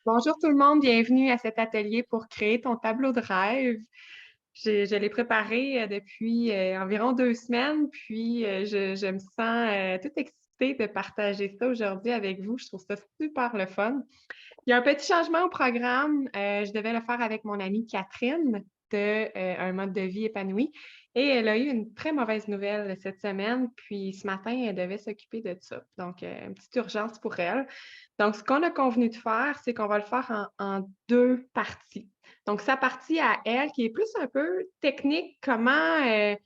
Bonjour tout le monde, bienvenue à cet atelier pour créer ton tableau de rêve. Je l'ai préparé depuis environ 2 semaines, puis je me sens toute excitée de partager ça aujourd'hui avec vous. Je trouve ça super le fun. Il y a un petit changement au programme. Je devais le faire avec mon amie Catherine de Un mode de vie épanoui. Et elle a eu une très mauvaise nouvelle cette semaine. Puis ce matin, elle devait s'occuper de ça. Donc, une petite urgence pour elle. Donc, ce qu'on a convenu de faire, c'est qu'on va le faire en deux parties. Donc, sa partie à elle, qui est plus un peu technique, comment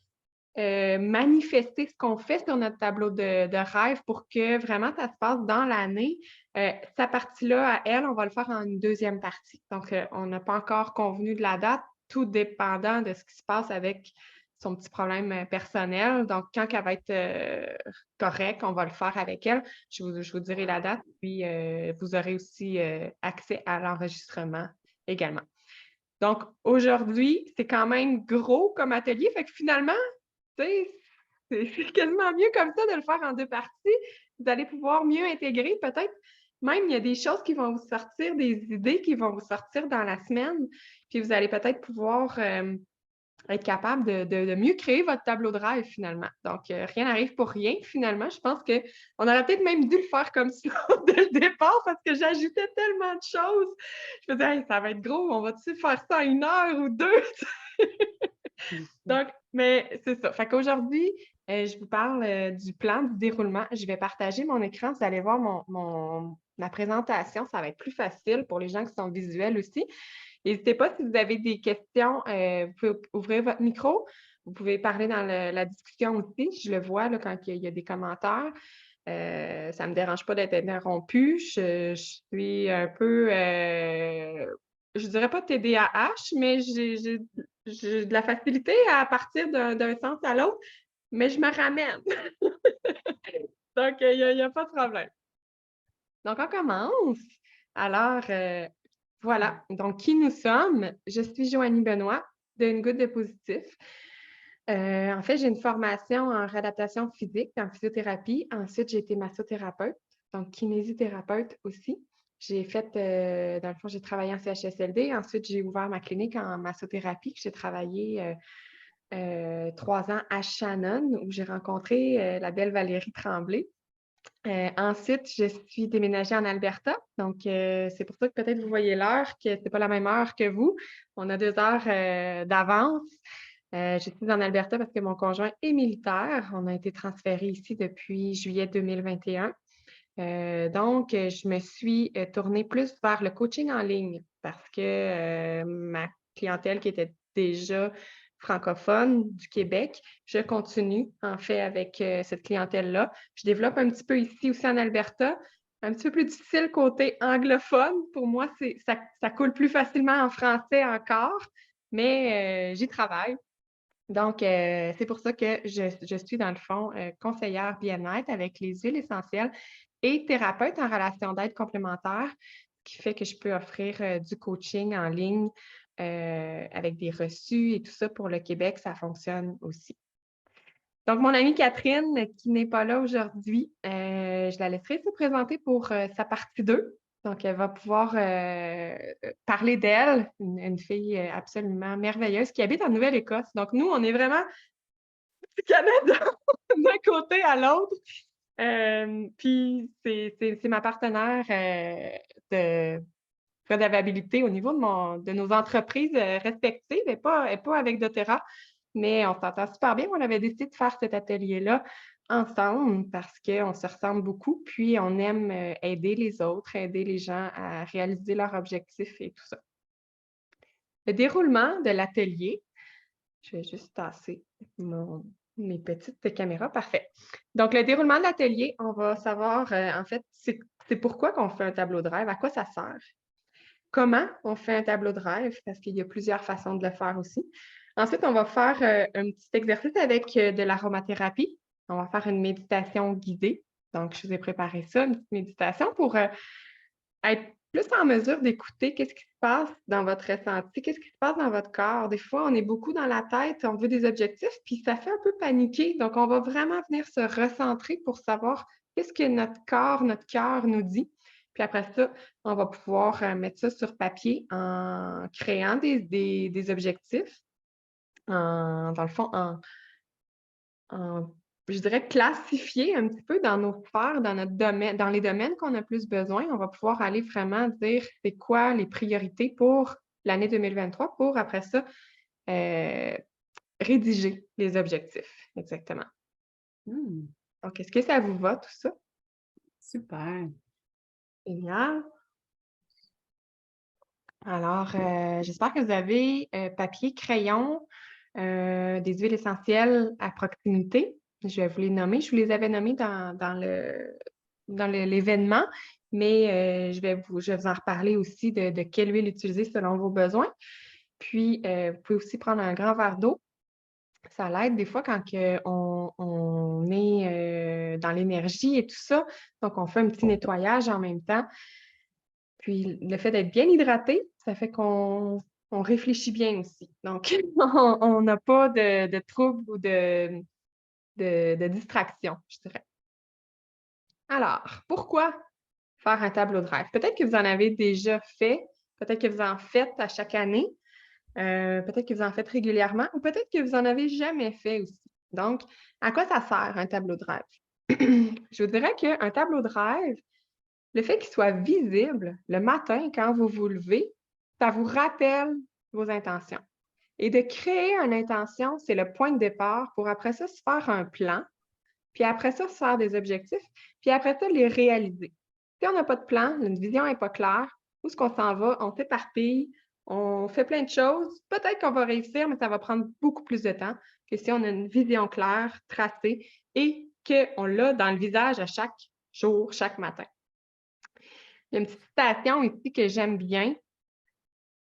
manifester ce qu'on fait sur notre tableau de rêve pour que vraiment ça se passe dans l'année. Sa partie-là, à elle, on va le faire en une deuxième partie. Donc, on n'a pas encore convenu de la date, tout dépendant de ce qui se passe avec son petit problème personnel. Donc, quand elle va être correcte, on va le faire avec elle. Je vous dirai la date, puis vous aurez aussi accès à l'enregistrement également. Donc, aujourd'hui, c'est quand même gros comme atelier. Fait que finalement, tu sais, c'est quasiment mieux comme ça de le faire en deux parties. Vous allez pouvoir mieux intégrer. Peut-être même, il y a des choses qui vont vous sortir, des idées qui vont vous sortir dans la semaine. Puis vous allez peut-être pouvoir être capable de mieux créer votre tableau de rêve finalement. Donc, rien n'arrive pour rien finalement. Je pense qu'on aurait peut-être même dû le faire comme ça dès le départ parce que j'ajoutais tellement de choses. Je me disais, hey, ça va être gros, on va-tu faire ça en 1 heure ou deux? Donc, mais c'est ça. Fait qu'aujourd'hui, je vous parle du plan du déroulement. Je vais partager mon écran. Vous allez voir ma présentation. Ça va être plus facile pour les gens qui sont visuels aussi. N'hésitez pas si vous avez des questions, vous pouvez ouvrir votre micro. Vous pouvez parler dans la discussion aussi. Je le vois là, quand il y a des commentaires. Ça ne me dérange pas d'être interrompue. Je suis un peu, je dirais pas TDAH, mais j'ai de la facilité à partir d'un sens à l'autre, mais je me ramène. Donc, il y a pas de problème. Donc, on commence. Alors, voilà. Donc, qui nous sommes? Je suis Joanie Benoît d'Une Goutte de Positif. En fait, j'ai une formation en réadaptation physique, en physiothérapie. Ensuite, j'ai été massothérapeute, donc kinésithérapeute aussi. J'ai fait, dans le fond, j'ai travaillé en CHSLD. Ensuite, j'ai ouvert ma clinique en massothérapie. J'ai travaillé 3 ans à Shannon, où j'ai rencontré la belle Valérie Tremblay. Ensuite, je suis déménagée en Alberta. Donc, c'est pour ça que peut-être vous voyez l'heure, que ce n'est pas la même heure que vous. On a 2 heures d'avance. Je suis en Alberta parce que mon conjoint est militaire. On a été transférés ici depuis juillet 2021. Donc, je me suis tournée plus vers le coaching en ligne parce que ma clientèle qui était déjà francophone du Québec, je continue en fait avec cette clientèle-là. Je développe un petit peu ici aussi en Alberta, un petit peu plus difficile côté anglophone. Pour moi, ça coule plus facilement en français encore, mais j'y travaille. Donc, c'est pour ça que je suis dans le fond conseillère bien-être avec les huiles essentielles et thérapeute en relation d'aide complémentaire, ce qui fait que je peux offrir du coaching en ligne avec des reçus et tout ça pour le Québec, ça fonctionne aussi. Donc, mon amie Catherine, qui n'est pas là aujourd'hui, je la laisserai se présenter pour sa partie 2. Donc, elle va pouvoir parler d'elle, une fille absolument merveilleuse qui habite en Nouvelle-Écosse. Donc, nous, on est vraiment du Canada d'un côté à l'autre. Puis, c'est ma partenaire de redevabilité au niveau de nos entreprises respectives et pas avec doTERRA, mais on s'entend super bien. On avait décidé de faire cet atelier-là ensemble parce qu'on se ressemble beaucoup, puis on aime aider les autres, aider les gens à réaliser leurs objectifs et tout ça. Le déroulement de l'atelier, je vais juste tasser mes petites caméras. Parfait. Donc, le déroulement de l'atelier, on va savoir, en fait, c'est pourquoi qu'on fait un tableau de rêve, à quoi ça sert. Comment on fait un tableau de rêve, parce qu'il y a plusieurs façons de le faire aussi. Ensuite, on va faire un petit exercice avec de l'aromathérapie. On va faire une méditation guidée. Donc, je vous ai préparé ça, une petite méditation pour être plus en mesure d'écouter qu'est-ce qui se passe dans votre ressenti, qu'est-ce qui se passe dans votre corps. Des fois, on est beaucoup dans la tête, on veut des objectifs, puis ça fait un peu paniquer. Donc, on va vraiment venir se recentrer pour savoir qu'est-ce que notre corps, notre cœur nous dit. Puis après ça, on va pouvoir mettre ça sur papier en créant des objectifs, dans le fond, en, je dirais, classifier un petit peu dans nos sphères, dans notre domaine, dans les domaines qu'on a plus besoin. On va pouvoir aller vraiment dire c'est quoi les priorités pour l'année 2023 pour après ça euh, rédiger les objectifs. Exactement. Hmm, Donc, est-ce que ça vous va, tout ça? super. Génial. Alors, j'espère que vous avez papier, crayon, des huiles essentielles à proximité. Je vais vous les nommer. Je vous les avais nommés dans l'événement, mais je vais vous en reparler aussi de quelle huile utiliser selon vos besoins. Puis, vous pouvez aussi prendre un grand verre d'eau. Ça l'aide des fois quand on est dans l'énergie et tout ça. Donc, on fait un petit nettoyage en même temps. Puis le fait d'être bien hydraté, ça fait qu'on réfléchit bien aussi. Donc, on n'a pas de troubles ou de distraction, je dirais. Alors, pourquoi faire un tableau de rêve? Peut-être que vous en avez déjà fait, peut-être que vous en faites à chaque année, peut-être que vous en faites régulièrement ou peut-être que vous n'en avez jamais fait aussi. Donc, à quoi ça sert un tableau de rêve? Je vous dirais qu'un tableau de rêve, le fait qu'il soit visible le matin quand vous vous levez, ça vous rappelle vos intentions. Et de créer une intention, c'est le point de départ pour après ça se faire un plan, puis après ça se faire des objectifs, puis après ça les réaliser. Si on n'a pas de plan, une vision n'est pas claire, où est-ce qu'on s'en va, on s'éparpille, on fait plein de choses, peut-être qu'on va réussir, mais ça va prendre beaucoup plus de temps que si on a une vision claire, tracée et qu'on l'a dans le visage à chaque jour, chaque matin. Il y a une petite citation ici que j'aime bien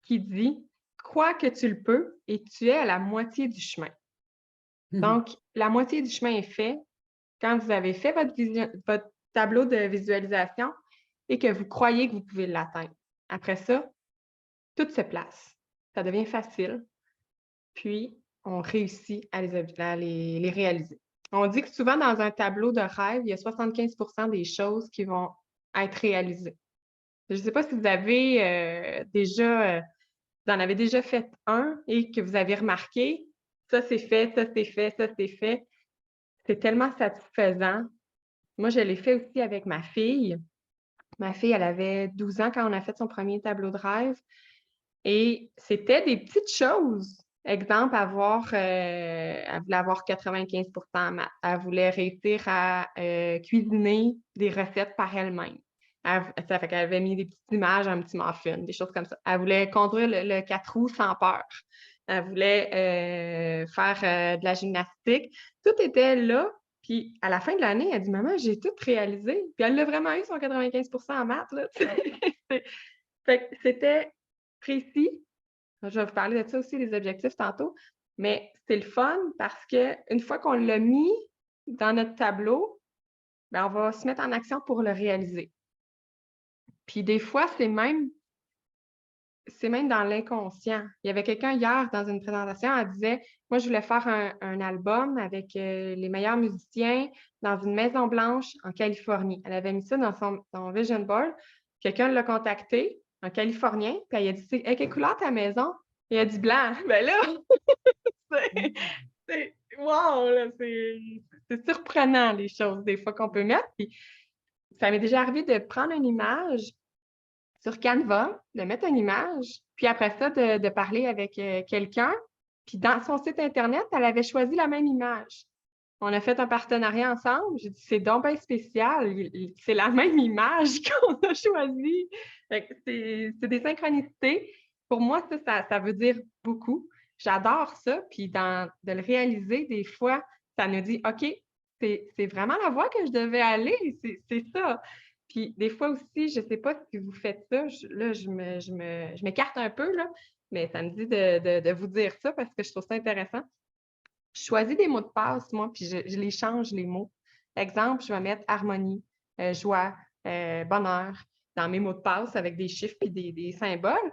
qui dit « Crois que tu le peux et tu es à la moitié du chemin. » Donc, la moitié du chemin est fait quand vous avez fait votre tableau de visualisation et que vous croyez que vous pouvez l'atteindre. Après ça, tout se place. Ça devient facile. Puis, on réussit à les réaliser. On dit que souvent, dans un tableau de rêve, il y a 75 des choses qui vont être réalisées. Je ne sais pas si vous avez vous en avez déjà fait un et que vous avez remarqué, ça c'est fait, ça c'est fait, ça c'est fait. C'est tellement satisfaisant. Moi, je l'ai fait aussi avec ma fille. Ma fille, elle avait 12 ans quand on a fait son premier tableau de rêve. Et c'était des petites choses. Exemple, elle voulait avoir 95 en maths. Elle voulait réussir à cuisiner des recettes par elle-même. Ça fait qu'elle avait mis des petites images, un petit muffin, des choses comme ça. Elle voulait conduire le 4 roues sans peur. Elle voulait faire de la gymnastique. Tout était là. Puis à la fin de l'année, elle dit « Maman, j'ai tout réalisé. » Puis elle l'a vraiment eu, son 95 en maths. Là. Fait que c'était précis. Je vais vous parler de ça aussi, les objectifs tantôt. Mais c'est le fun parce qu'une fois qu'on l'a mis dans notre tableau, bien, on va se mettre en action pour le réaliser. Puis des fois, c'est même dans l'inconscient. Il y avait quelqu'un hier dans une présentation, elle disait « Moi, je voulais faire un album avec les meilleurs musiciens dans une maison blanche en Californie. » Elle avait mis ça dans son vision board. Quelqu'un l'a contacté, un Californien, puis elle a dit « Quelle couleur ta maison? » Et elle a dit « Blanc. » Ben là, c'est wow, là, c'est surprenant les choses des fois qu'on peut mettre. Puis, ça m'est déjà arrivé de prendre une image sur Canva, de mettre une image, puis après ça, de parler avec quelqu'un. Puis dans son site Internet, elle avait choisi la même image. On a fait un partenariat ensemble. J'ai dit, c'est donc bien spécial. C'est la même image qu'on a choisie. C'est des synchronicités. Pour moi, ça veut dire beaucoup. J'adore ça. Puis de le réaliser, des fois, ça nous dit, OK, c'est vraiment la voie que je devais aller. C'est ça. Puis des fois aussi, je ne sais pas si vous faites ça. Je m'écarte un peu, là, mais ça me dit de vous dire ça parce que je trouve ça intéressant. Je choisis des mots de passe, moi, puis je les change, les mots. Exemple, je vais mettre harmonie, joie, bonheur dans mes mots de passe avec des chiffres et des symboles.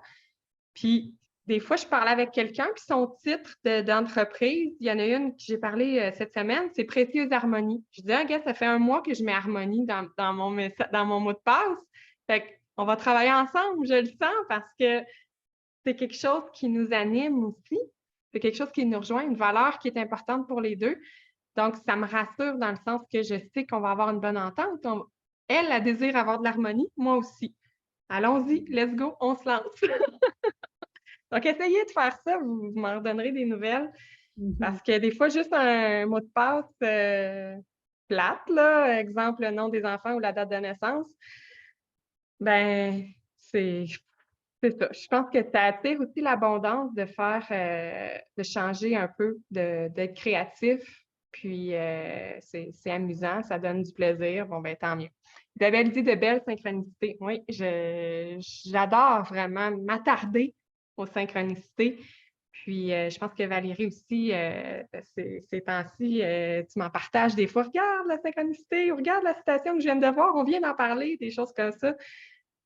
Puis, des fois, je parle avec quelqu'un, puis son titre d'entreprise, il y en a une que j'ai parlé cette semaine, c'est Précieuse Harmonie. Je dis, ah, gars, ça fait un mois que je mets harmonie dans mon mot de passe. Fait qu'on va travailler ensemble, je le sens, parce que c'est quelque chose qui nous anime aussi. C'est quelque chose qui nous rejoint, une valeur qui est importante pour les deux. Donc, ça me rassure dans le sens que je sais qu'on va avoir une bonne entente. Elle désire avoir de l'harmonie, moi aussi. Allons-y, let's go, on se lance. Donc, essayez de faire ça, vous m'en redonnerez des nouvelles. Mhm. Parce que des fois, juste un mot de passe plate, là, exemple le nom des enfants ou la date de naissance, ben, c'est ça. Je pense que ça attire aussi l'abondance de faire, de changer un peu, d'être créatif. Puis, c'est amusant, ça donne du plaisir. Bon, ben, tant mieux. Isabelle dit de belles synchronicités. Oui, j'adore vraiment m'attarder aux synchronicités. Puis, je pense que Valérie aussi, ces temps-ci, tu m'en partages des fois. Regarde la synchronicité, ou regarde la citation que je viens de voir, on vient d'en parler, des choses comme ça.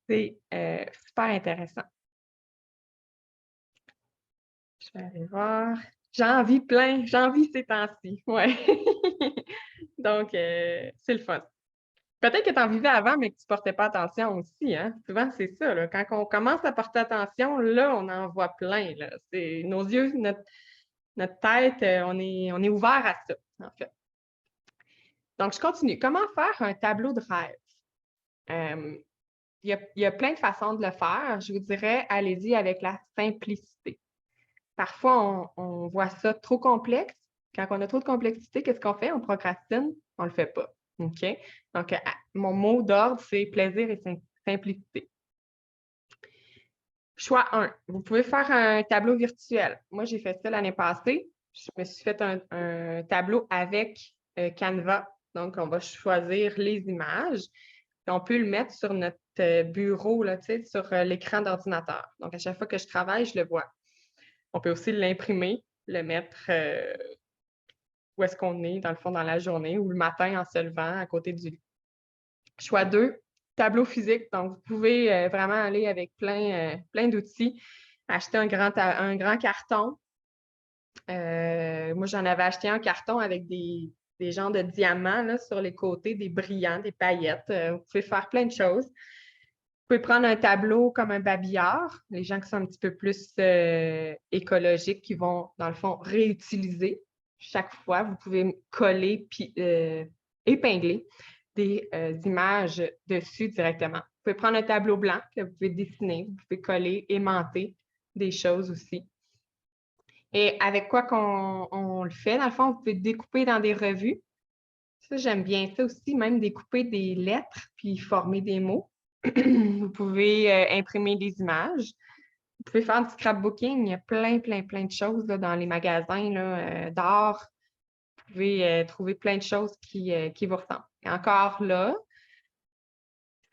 C'est super intéressant. Je vais aller voir. J'en vis ces temps-ci. Ouais. Donc, c'est le fun. Peut-être que tu en vivais avant, mais que tu ne portais pas attention aussi, hein? Souvent, c'est ça, là. Quand on commence à porter attention, là, on en voit plein, là. C'est nos yeux, notre tête, on est ouvert à ça, en fait. Donc, je continue. Comment faire un tableau de rêve? Il y a plein de façons de le faire. Je vous dirais, allez-y avec la simplicité. Parfois, on voit ça trop complexe. Quand on a trop de complexité, qu'est-ce qu'on fait? On procrastine, on ne le fait pas. OK? Donc, mon mot d'ordre, c'est plaisir et simplicité. Choix 1. Vous pouvez faire un tableau virtuel. Moi, j'ai fait ça l'année passée. Je me suis fait un tableau avec Canva. Donc, on va choisir les images. On peut le mettre sur notre bureau, là, sur l'écran d'ordinateur. Donc, à chaque fois que je travaille, je le vois. On peut aussi l'imprimer, le mettre où est-ce qu'on est, dans le fond, dans la journée ou le matin en se levant à côté du lit. Choix 2, tableau physique. Donc, vous pouvez vraiment aller avec plein d'outils. Acheter un grand carton. Moi, j'en avais acheté un carton avec des genres de diamants là, sur les côtés, des brillants, des paillettes. Vous pouvez faire plein de choses. Vous pouvez prendre un tableau comme un babillard. Les gens qui sont un petit peu plus écologiques, qui vont, dans le fond, réutiliser chaque fois. Vous pouvez coller puis épingler des images dessus directement. Vous pouvez prendre un tableau blanc que vous pouvez dessiner. Vous pouvez coller, aimanter des choses aussi. Et avec quoi qu'on le fait, dans le fond, vous pouvez découper dans des revues. Ça, j'aime bien ça aussi, même découper des lettres puis former des mots. Vous pouvez imprimer des images. Vous pouvez faire du scrapbooking. Il y a plein de choses là, dans les magasins là, d'art. Vous pouvez trouver plein de choses qui vous ressemblent. Et encore là,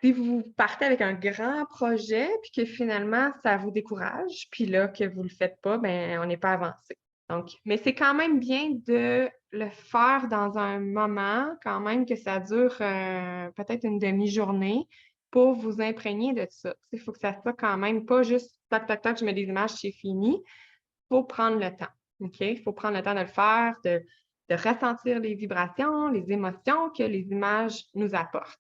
si vous partez avec un grand projet puis que finalement, ça vous décourage, puis là, que vous ne le faites pas, ben on n'est pas avancé. Donc, mais c'est quand même bien de le faire dans un moment, quand même que ça dure peut-être une demi-journée pour vous imprégner de ça. Il faut que ça soit quand même pas juste tac, tac, tac, je mets des images, c'est fini. Il faut prendre le temps. OK? Il faut prendre le temps de le faire, de ressentir les vibrations, les émotions que les images nous apportent.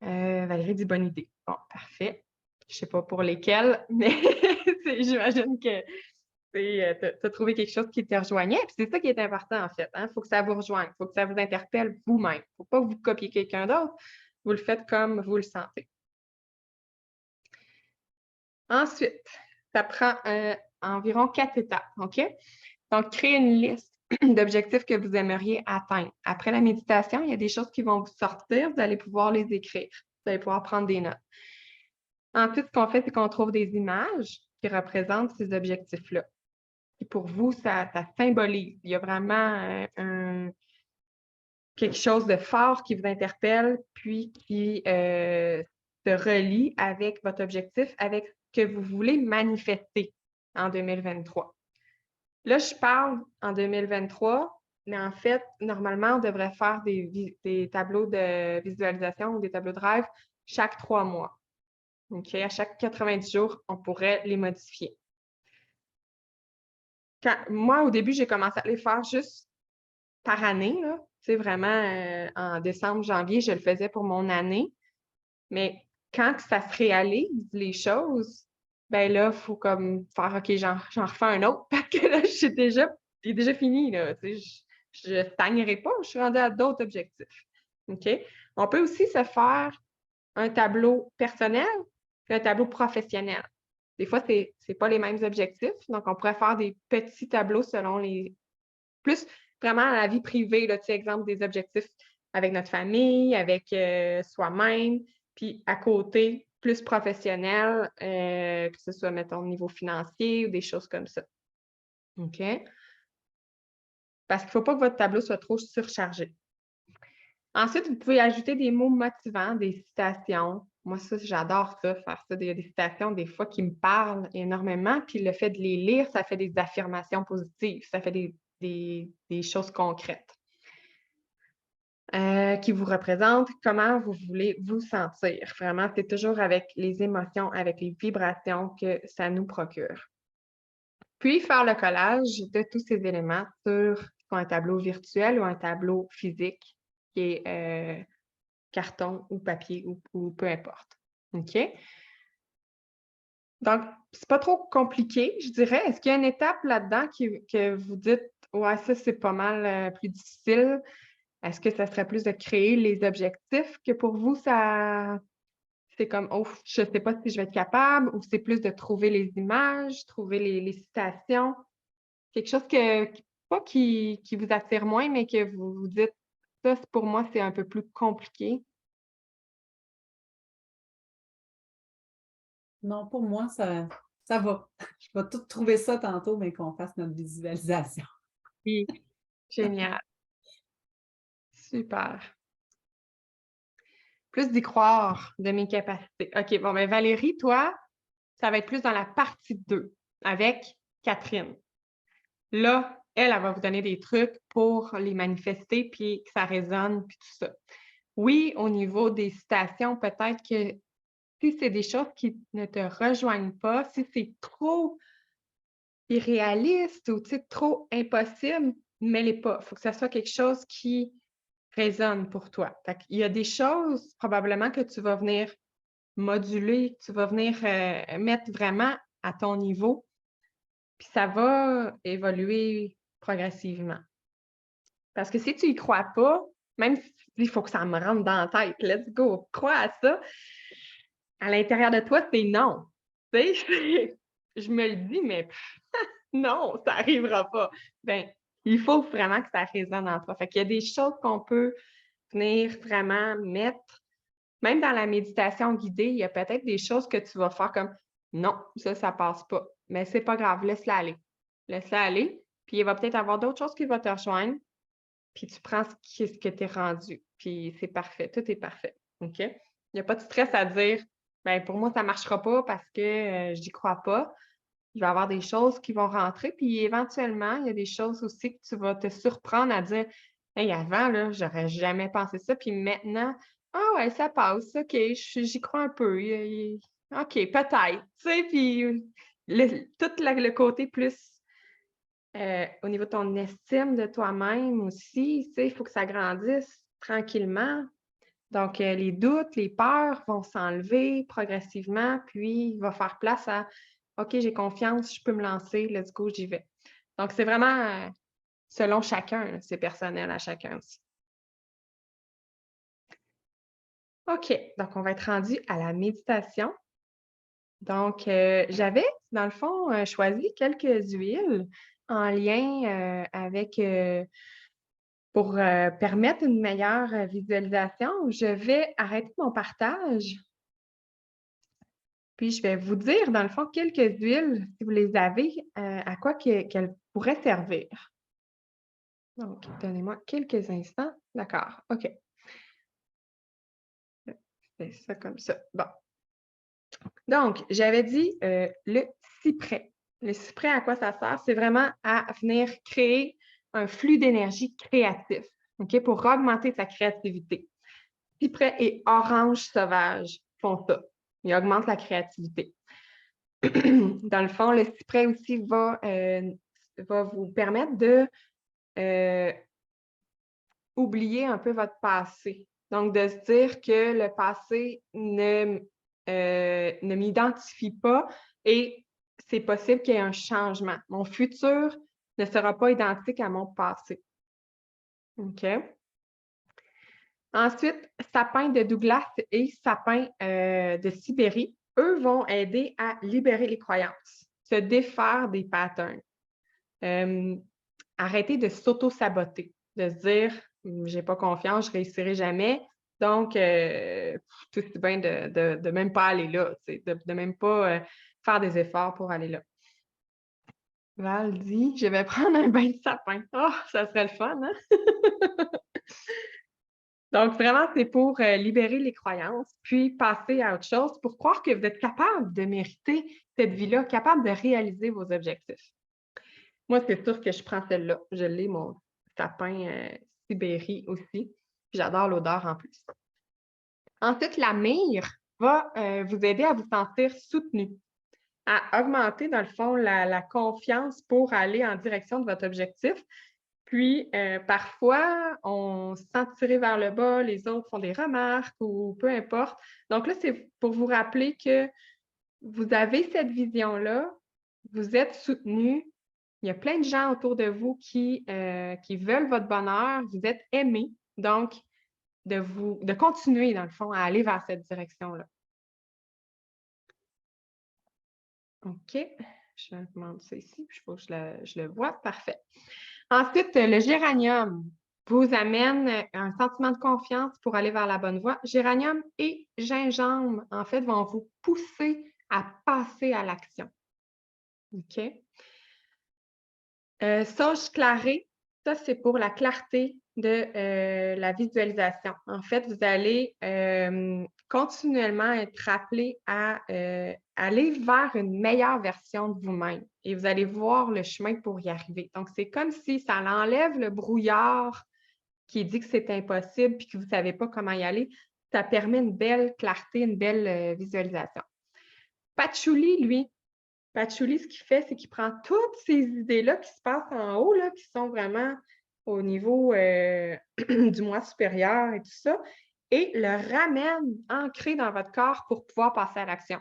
Valérie dit bonne idée. Bon, parfait. Je ne sais pas pour lesquelles, mais j'imagine que tu as trouvé quelque chose qui te rejoignait. Puis c'est ça qui est important, en fait. Il faut que ça vous rejoigne. Il faut que ça vous interpelle vous-même. Il ne faut pas que vous copiez quelqu'un d'autre. Vous le faites comme vous le sentez. Ensuite, ça prend environ 4 étapes. OK? Donc, créez une liste d'objectifs que vous aimeriez atteindre. Après la méditation, il y a des choses qui vont vous sortir. Vous allez pouvoir les écrire. Vous allez pouvoir prendre des notes. Ensuite, ce qu'on fait, c'est qu'on trouve des images qui représentent ces objectifs-là. Et pour vous, ça symbolise. Il y a vraiment quelque chose de fort qui vous interpelle, puis qui se relie avec votre objectif, avec ce que vous voulez manifester en 2023. Là, je parle en 2023, mais en fait, normalement, on devrait faire des tableaux de visualisation ou des tableaux de rêve chaque 3 mois. OK? À chaque 90 jours, on pourrait les modifier. Moi, au début, j'ai commencé à les faire juste par année. Là. Tu sais, vraiment, en décembre, janvier, je le faisais pour mon année. Mais quand ça se réalise, les choses, ben là, il faut comme faire OK, j'en refais un autre parce que là, c'est déjà fini, là. Tu sais, je ne stagnerai pas, je suis rendue à d'autres objectifs. OK? On peut aussi se faire un tableau personnel et un tableau professionnel. Des fois, ce n'est pas les mêmes objectifs. Donc, on pourrait faire des petits tableaux selon les. Plus vraiment à la vie privée, là, tu sais, exemple des objectifs avec notre famille, avec soi-même, puis à côté, plus professionnel, que ce soit, mettons, au niveau financier ou des choses comme ça. OK? Parce qu'il ne faut pas que votre tableau soit trop surchargé. Ensuite, vous pouvez ajouter des mots motivants, des citations. Moi, ça, j'adore ça, faire ça. Il y a des citations, des fois, qui me parlent énormément. Puis le fait de les lire, ça fait des affirmations positives. Ça fait des choses concrètes qui vous représentent, comment vous voulez vous sentir. Vraiment, c'est toujours avec les émotions, avec les vibrations que ça nous procure. Puis, faire le collage de tous ces éléments sur un tableau virtuel ou un tableau physique qui est carton ou papier ou peu importe. OK? Donc, c'est pas trop compliqué, je dirais. Est-ce qu'il y a une étape là-dedans que vous dites, ouais, ça, c'est pas mal plus difficile? Est-ce que ça serait plus de créer les objectifs que pour vous, ça, c'est comme, oh, je sais pas si je vais être capable, ou c'est plus de trouver les images, trouver les citations? Quelque chose pas qui vous attire moins, mais que vous vous dites, ça, pour moi, c'est un peu plus compliqué. Non, pour moi, ça va. Je vais tout trouver ça tantôt, mais qu'on fasse notre visualisation. Oui, génial. Super. Plus d'y croire de mes capacités. OK, bon, ben Valérie, toi, ça va être plus dans la partie 2 avec Catherine. Là, elle va vous donner des trucs pour les manifester, puis que ça résonne, puis tout ça. Oui, au niveau des citations, peut-être que si c'est des choses qui ne te rejoignent pas, si c'est trop irréaliste ou trop impossible, mets-les pas. Il faut que ça soit quelque chose qui résonne pour toi. Il y a des choses probablement que tu vas venir moduler, que tu vas venir mettre vraiment à ton niveau, puis ça va évoluer progressivement. Parce que si tu y crois pas, même si il faut que ça me rentre dans la tête, let's go, crois à ça, à l'intérieur de toi, c'est non. Tu sais, je me le dis, mais non, ça n'arrivera pas. Ben, il faut vraiment que ça résonne en toi. Fait qu'il y a des choses qu'on peut venir vraiment mettre. Même dans la méditation guidée, il y a peut-être des choses que tu vas faire comme non, ça passe pas. Mais c'est pas grave, laisse-la aller. Laisse-la aller. Puis il va peut-être avoir d'autres choses qui vont te rejoindre. Puis tu prends ce que tu es rendu. Puis c'est parfait. Tout est parfait. OK? Il n'y a pas de stress à dire ben pour moi, ça ne marchera pas parce que je n'y crois pas. Il va y avoir des choses qui vont rentrer. Puis éventuellement, il y a des choses aussi que tu vas te surprendre à dire hey, avant, là, j'aurais jamais pensé ça. Puis maintenant, ah ouais, ça passe. OK, j'y crois un peu. OK, peut-être. Tu sais, puis tout le côté plus au niveau de ton estime de toi-même aussi, tu sais, il faut que ça grandisse tranquillement. Donc, les doutes, les peurs vont s'enlever progressivement, puis il va faire place à OK, j'ai confiance, je peux me lancer, let's go, j'y vais. Donc, c'est vraiment selon chacun, c'est personnel à chacun aussi. OK, donc on va être rendu à la méditation. Donc, j'avais, dans le fond, choisi quelques huiles en lien avec pour permettre une meilleure visualisation. Je vais arrêter mon partage. Puis, je vais vous dire, dans le fond, quelques huiles, si vous les avez, à quoi qu'elles pourraient servir. Donc, donnez-moi quelques instants. D'accord, OK. C'est ça comme ça. Bon. Donc, j'avais dit le cyprès. Le cyprès, à quoi ça sert? C'est vraiment à venir créer un flux d'énergie créatif, OK, pour augmenter sa créativité. Cyprès et orange sauvage font ça. Ils augmentent la créativité. Dans le fond, le cyprès aussi va vous permettre de oublier un peu votre passé. Donc, de se dire que le passé ne m'identifie pas et c'est possible qu'il y ait un changement. Mon futur ne sera pas identique à mon passé. OK? Ensuite, sapin de Douglas et sapin de Sibérie, eux vont aider à libérer les croyances, se défaire des patterns, arrêter de s'auto-saboter, de se dire j'ai pas confiance, je réussirai jamais. Donc, tout est bien de même pas aller là, de même pas faire des efforts pour aller là. Val dit je vais prendre un bain de sapin. Oh, ça serait le fun, hein? Donc, vraiment, c'est pour libérer les croyances, puis passer à autre chose pour croire que vous êtes capable de mériter cette vie-là, capable de réaliser vos objectifs. Moi, c'est sûr que je prends celle-là. Je l'ai, mon sapin Sibérie aussi. J'adore l'odeur en plus. Ensuite, la myrrhe va vous aider à vous sentir soutenu, à augmenter, dans le fond, la confiance pour aller en direction de votre objectif. Puis, parfois, on se sent tiré vers le bas, les autres font des remarques ou peu importe. Donc là, c'est pour vous rappeler que vous avez cette vision-là, vous êtes soutenu. Il y a plein de gens autour de vous qui veulent votre bonheur, vous êtes aimé. Donc, de continuer, dans le fond, à aller vers cette direction-là. OK. Je vais demander ça ici, puis il faut que je le vois. Parfait. Ensuite, le géranium vous amène un sentiment de confiance pour aller vers la bonne voie. Géranium et gingembre, en fait, vont vous pousser à passer à l'action. OK? Sauge clarée, ça, c'est pour la clarté de la visualisation. En fait, vous allez continuellement être rappelé à aller vers une meilleure version de vous-même et vous allez voir le chemin pour y arriver. Donc, c'est comme si ça enlève le brouillard qui dit que c'est impossible puis que vous ne savez pas comment y aller. Ça permet une belle clarté, une belle visualisation. Patchouli, lui, Patchouli, ce qu'il fait, c'est qu'il prend toutes ces idées-là qui se passent en haut, là, qui sont vraiment au niveau du moi supérieur et tout ça, et le ramène ancré dans votre corps pour pouvoir passer à l'action.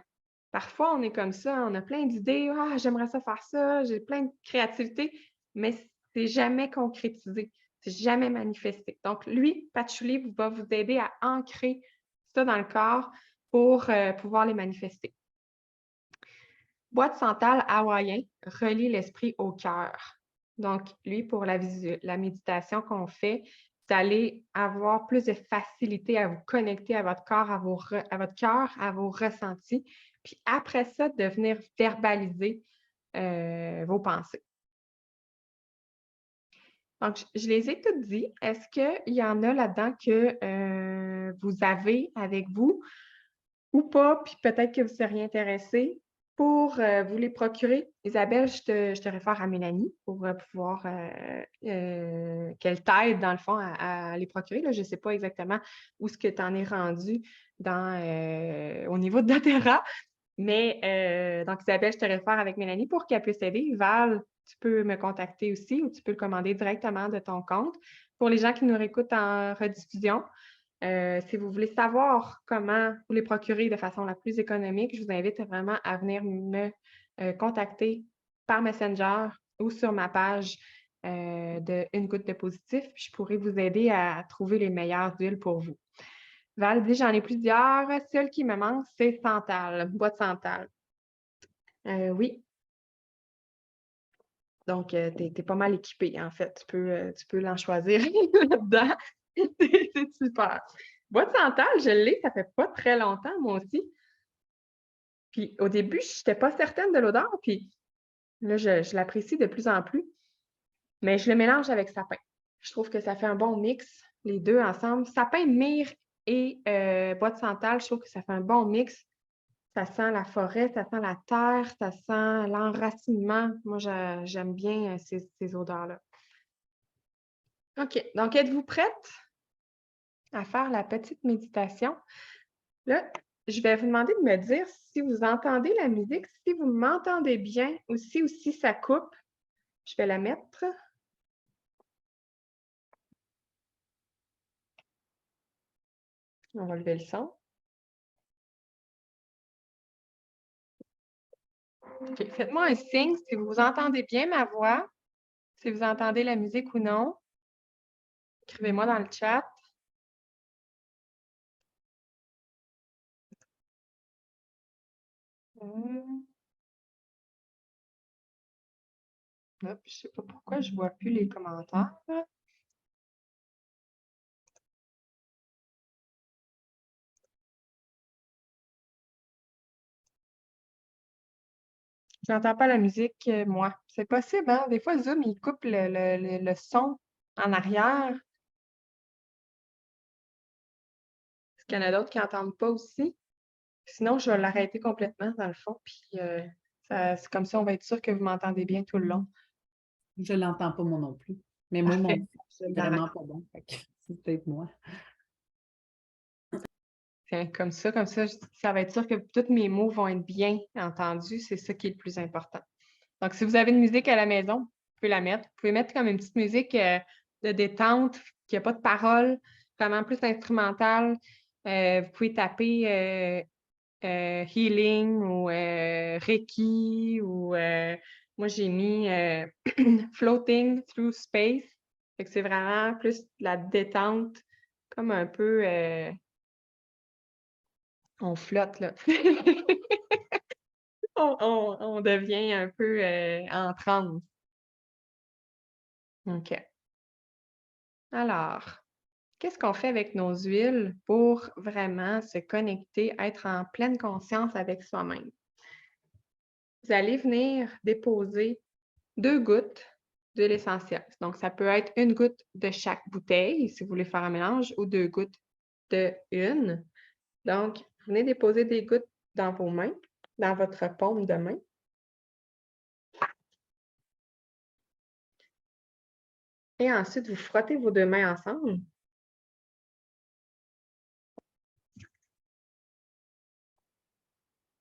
Parfois, on est comme ça, on a plein d'idées, « Ah, j'aimerais ça faire ça, j'ai plein de créativité », mais c'est jamais concrétisé, c'est jamais manifesté. Donc, lui, Patchouli va vous aider à ancrer ça dans le corps pour pouvoir les manifester. Bois de santal hawaïen relie l'esprit au cœur. Donc, lui, pour la méditation qu'on fait, vous allez avoir plus de facilité à vous connecter à votre corps, à votre cœur, à vos ressentis. Puis après ça, de venir verbaliser vos pensées. Donc, je les ai toutes dit. Est-ce qu'il y en a là-dedans que vous avez avec vous ou pas, puis peut-être que vous seriez intéressé pour vous les procurer? Isabelle, je te réfère à Mélanie pour pouvoir qu'elle t'aide, dans le fond, à les procurer. Là, je ne sais pas exactement où ce que tu en es rendu au niveau de doTERRA, mais donc Isabelle, je te réfère avec Mélanie pour qu'elle puisse t'aider. Val, tu peux me contacter aussi ou tu peux le commander directement de ton compte. Pour les gens qui nous réécoutent en rediffusion, si vous voulez savoir comment vous les procurer de façon la plus économique, je vous invite vraiment à venir me contacter par Messenger ou sur ma page de Une goutte de positif. Puis je pourrais vous aider à trouver les meilleures huiles pour vous. Val dit, j'en ai plusieurs. Celle qui me manque, c'est santal, bois de santal. Oui. Donc, tu es pas mal équipé, en fait. Tu peux l'en choisir là-dedans. C'est super. Bois de santal, je l'ai, ça fait pas très longtemps, moi aussi. Puis au début, je n'étais pas certaine de l'odeur, puis là, je l'apprécie de plus en plus. Mais je le mélange avec sapin. Je trouve que ça fait un bon mix, les deux ensemble. Sapin, myrrhe et bois de santal, je trouve que ça fait un bon mix. Ça sent la forêt, ça sent la terre, ça sent l'enracinement. Moi, j'aime bien ces odeurs-là. OK. Donc, êtes-vous prête à faire la petite méditation? Là, je vais vous demander de me dire si vous entendez la musique, si vous m'entendez bien ou si ça coupe. Je vais la mettre. On va lever le son. OK. Faites-moi un signe si vous entendez bien ma voix, si vous entendez la musique ou non. Écrivez-moi dans le chat. Hop, je ne sais pas pourquoi je ne vois plus les commentaires. Je n'entends pas la musique, moi. C'est possible, hein? Des fois, Zoom, il coupe le son en arrière. Est-ce qu'il y en a d'autres qui n'entendent pas aussi? Sinon, je vais l'arrêter complètement, dans le fond. Puis, c'est comme ça, on va être sûr que vous m'entendez bien tout le long. Je ne l'entends pas, moi non plus. Mais moi, Parfait. mon c'est vraiment pas bon. C'est peut-être moi. Comme ça, ça va être sûr que tous mes mots vont être bien entendus. C'est ça qui est le plus important. Donc, si vous avez une musique à la maison, vous pouvez la mettre. Vous pouvez mettre comme une petite musique de détente, qui n'a pas de paroles, vraiment plus instrumentale. Vous pouvez taper Healing ou Reiki ou moi, j'ai mis Floating Through Space. C'est vraiment plus de la détente, comme un peu... on flotte, là. On devient un peu en transe. OK. Alors, qu'est-ce qu'on fait avec nos huiles pour vraiment se connecter, être en pleine conscience avec soi-même? Vous allez venir déposer 2 gouttes d'huile essentielle. Donc, ça peut être 1 goutte de chaque bouteille, si vous voulez faire un mélange, ou 2 gouttes de une. Donc, vous venez déposer des gouttes dans vos mains, dans votre paume de main. Et ensuite, vous frottez vos 2 mains ensemble.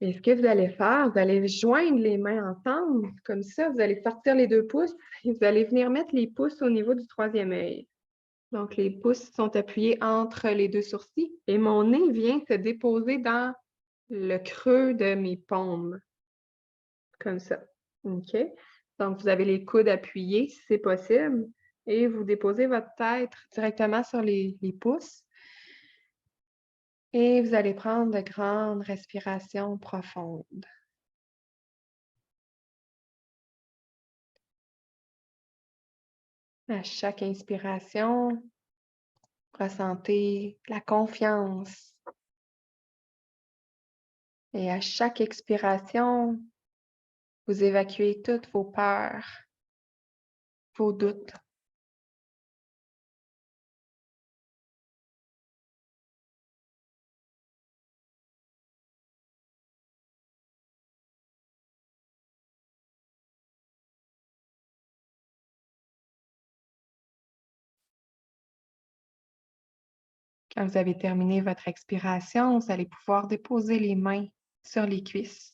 Et ce que vous allez faire, vous allez joindre les mains ensemble, comme ça, vous allez sortir les 2 pouces et vous allez venir mettre les pouces au niveau du 3e œil. Donc, les pouces sont appuyés entre les 2 sourcils et mon nez vient se déposer dans le creux de mes paumes, comme ça. OK? Donc, vous avez les coudes appuyés si c'est possible et vous déposez votre tête directement sur les pouces. Et vous allez prendre de grandes respirations profondes. À chaque inspiration, ressentez la confiance. Et à chaque expiration, vous évacuez toutes vos peurs, vos doutes. Quand vous avez terminé votre expiration, vous allez pouvoir déposer les mains sur les cuisses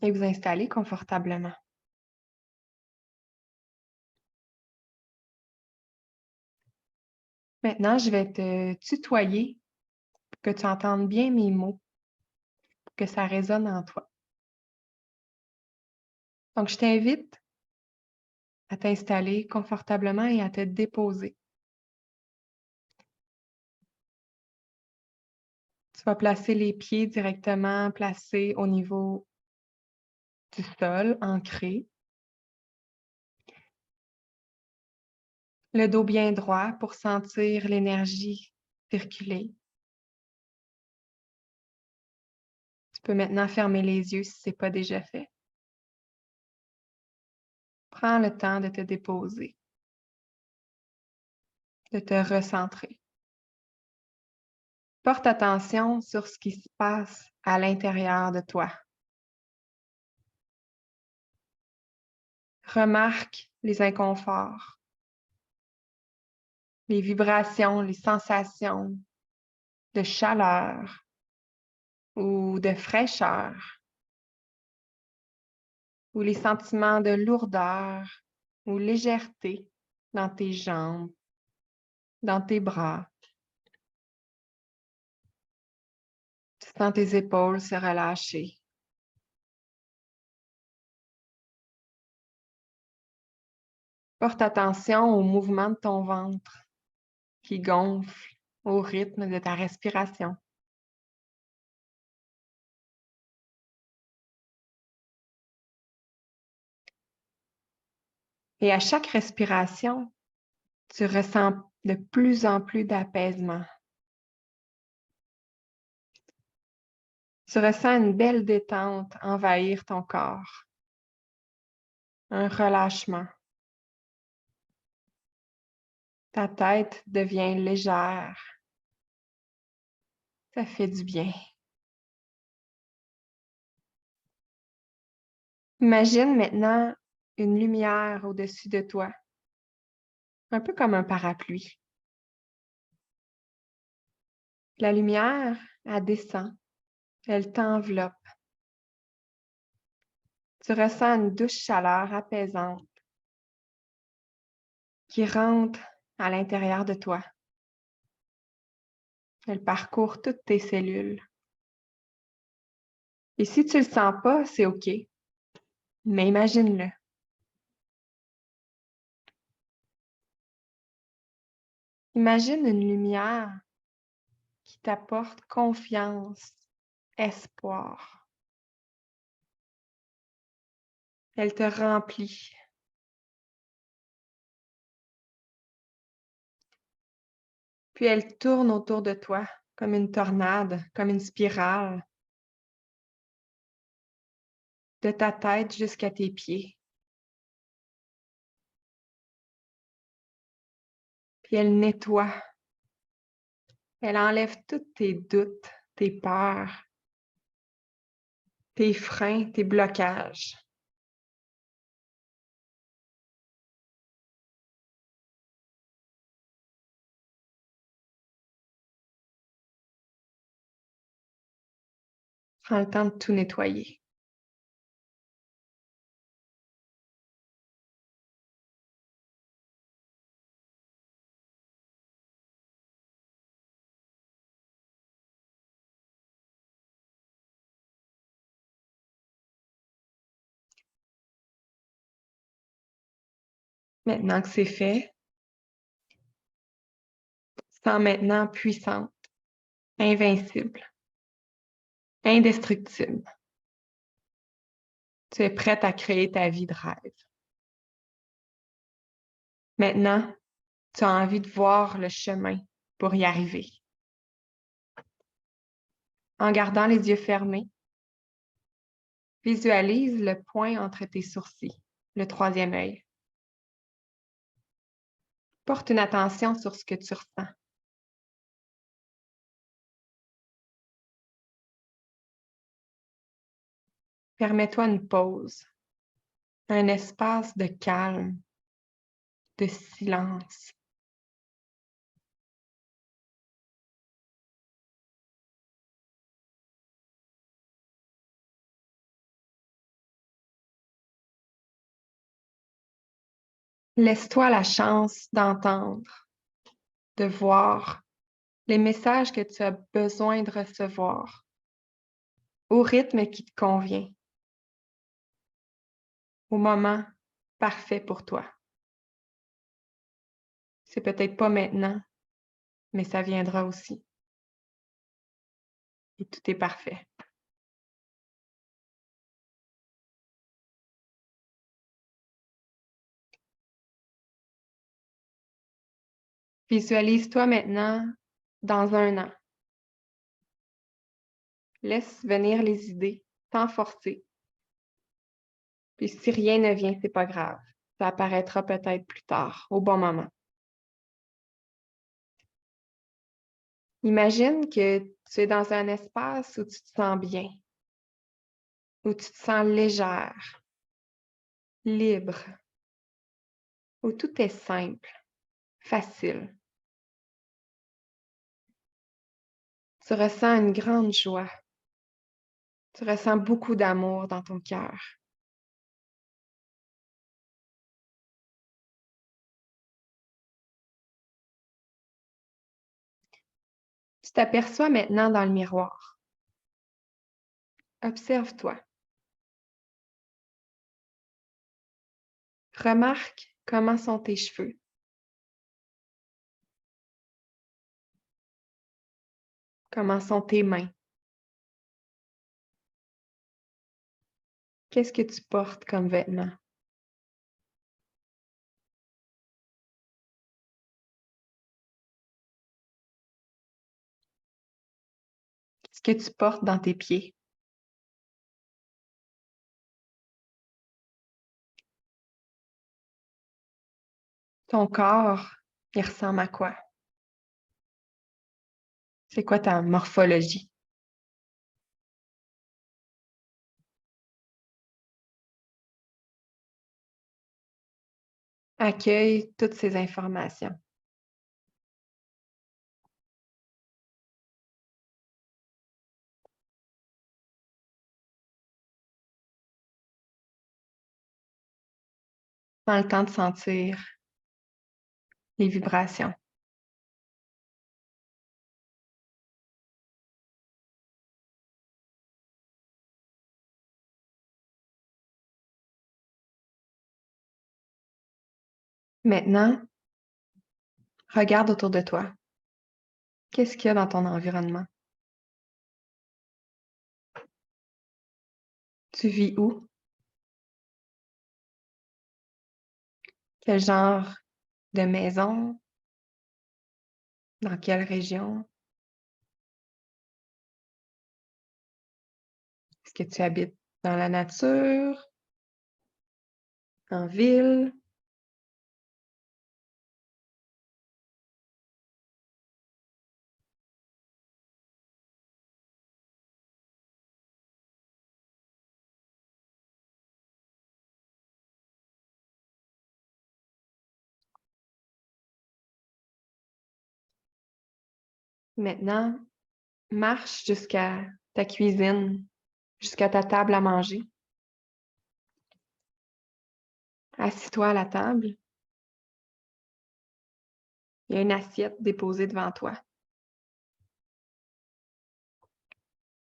et vous installer confortablement. Maintenant, je vais te tutoyer pour que tu entendes bien mes mots, pour que ça résonne en toi. Donc, je t'invite à t'installer confortablement et à te déposer. Tu vas placer les pieds directement placés au niveau du sol, ancré. Le dos bien droit pour sentir l'énergie circuler. Tu peux maintenant fermer les yeux si ce n'est pas déjà fait. Prends le temps de te déposer, de te recentrer. Porte attention sur ce qui se passe à l'intérieur de toi. Remarque les inconforts, les vibrations, les sensations de chaleur ou de fraîcheur, ou les sentiments de lourdeur ou légèreté dans tes jambes, dans tes bras. Tu sens tes épaules se relâcher. Porte attention au mouvement de ton ventre qui gonfle au rythme de ta respiration. Et à chaque respiration, tu ressens de plus en plus d'apaisement. Tu ressens une belle détente envahir ton corps, un relâchement. Ta tête devient légère. Ça fait du bien. Imagine maintenant une lumière au-dessus de toi, un peu comme un parapluie. La lumière, elle descend, elle t'enveloppe. Tu ressens une douce chaleur apaisante qui rentre à l'intérieur de toi. Elle parcourt toutes tes cellules. Et si tu ne le sens pas, c'est OK, mais imagine-le. Imagine une lumière qui t'apporte confiance, espoir. Elle te remplit. Puis elle tourne autour de toi comme une tornade, comme une spirale, de ta tête jusqu'à tes pieds. Puis elle nettoie. Elle enlève tous tes doutes, tes peurs, tes freins, tes blocages. Prends le temps de tout nettoyer. Maintenant que c'est fait, sens maintenant puissante, invincible, indestructible. Tu es prête à créer ta vie de rêve. Maintenant, tu as envie de voir le chemin pour y arriver. En gardant les yeux fermés, visualise le point entre tes sourcils, le troisième œil. Porte une attention sur ce que tu ressens. Permets-toi une pause, un espace de calme, de silence. Laisse-toi la chance d'entendre, de voir les messages que tu as besoin de recevoir au rythme qui te convient, au moment parfait pour toi. C'est peut-être pas maintenant, mais ça viendra aussi. Et tout est parfait. Visualise-toi maintenant dans 1 an. Laisse venir les idées, sans forcer. Puis si rien ne vient, c'est pas grave. Ça apparaîtra peut-être plus tard, au bon moment. Imagine que tu es dans un espace où tu te sens bien, où tu te sens légère, libre, où tout est simple, facile. Tu ressens une grande joie. Tu ressens beaucoup d'amour dans ton cœur. t'aperçois maintenant dans le miroir. Observe-toi. Remarque comment sont tes cheveux. Comment sont tes mains. Qu'est-ce que tu portes comme vêtements? Qu'est-ce que tu portes dans tes pieds? Ton corps, il ressemble à quoi? C'est quoi ta morphologie? Accueille toutes ces informations. Prends le temps de sentir les vibrations. Maintenant, regarde autour de toi. Qu'est-ce qu'il y a dans ton environnement? Tu vis où? Quel genre de maison? Dans quelle région? Est-ce que tu habites dans la nature? En ville? Maintenant, marche jusqu'à ta cuisine, jusqu'à ta table à manger. Assis-toi à la table. Il y a une assiette déposée devant toi.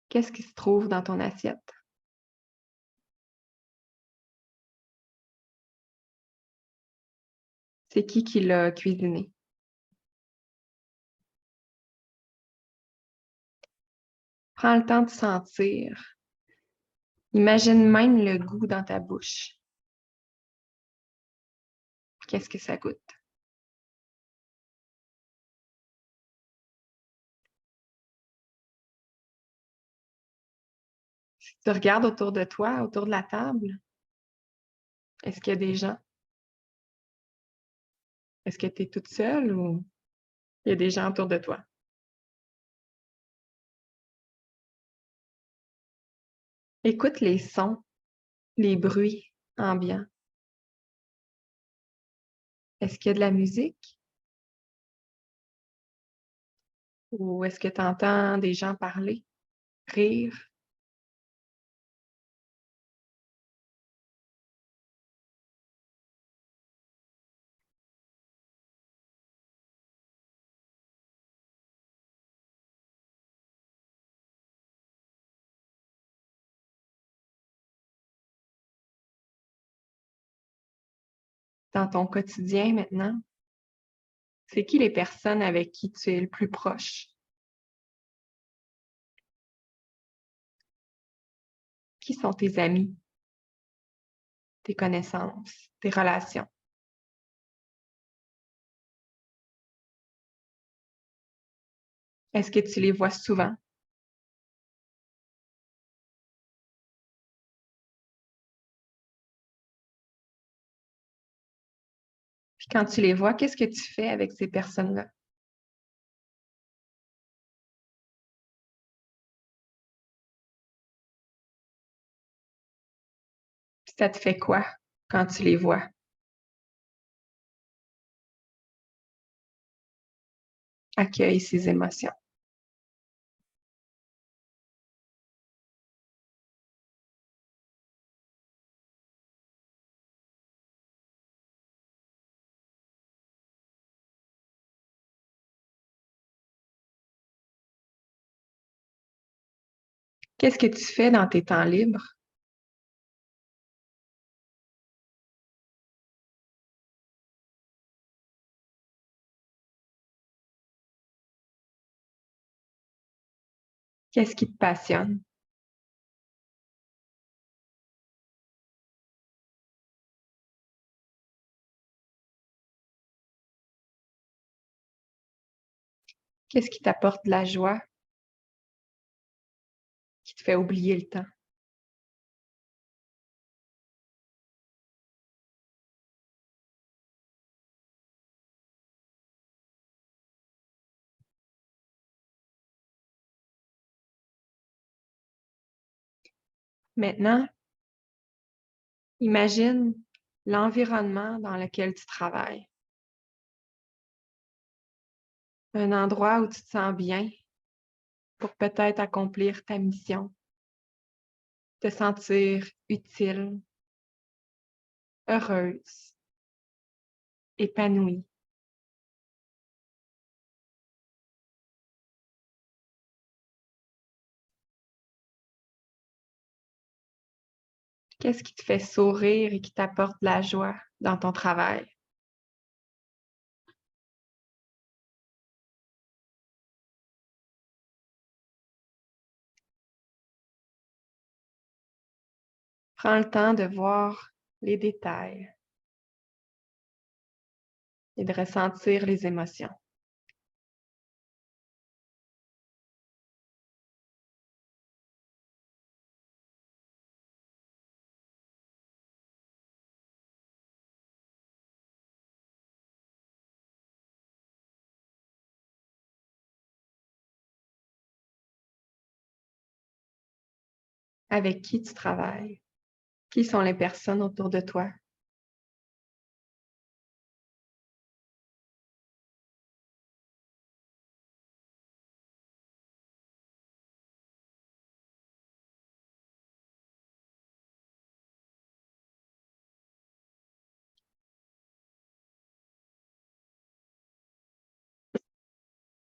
Qu'est-ce qui se trouve dans ton assiette? C'est qui l'a cuisiné? Prends le temps de sentir. Imagine même le goût dans ta bouche. Qu'est-ce que ça goûte? Si tu regardes autour de toi, autour de la table, est-ce qu'il y a des gens? Est-ce que tu es toute seule ou il y a des gens autour de toi? Écoute les sons, les bruits ambiants. Est-ce qu'il y a de la musique? Ou est-ce que tu entends des gens parler, rire? Dans ton quotidien maintenant, c'est qui les personnes avec qui tu es le plus proche? Qui sont tes amis, tes connaissances, tes relations? Est-ce que tu les vois souvent? Puis quand tu les vois, qu'est-ce que tu fais avec ces personnes-là? Puis ça te fait quoi quand tu les vois? Accueille ces émotions. Qu'est-ce que tu fais dans tes temps libres? Qu'est-ce qui te passionne? Qu'est-ce qui t'apporte de la joie, qui te fait oublier le temps? Maintenant, imagine l'environnement dans lequel tu travailles. Un endroit où tu te sens bien pour peut-être accomplir ta mission, te sentir utile, heureuse, épanouie. Qu'est-ce qui te fait sourire et qui t'apporte de la joie dans ton travail? Prends le temps de voir les détails et de ressentir les émotions. Avec qui tu travailles? Qui sont les personnes autour de toi?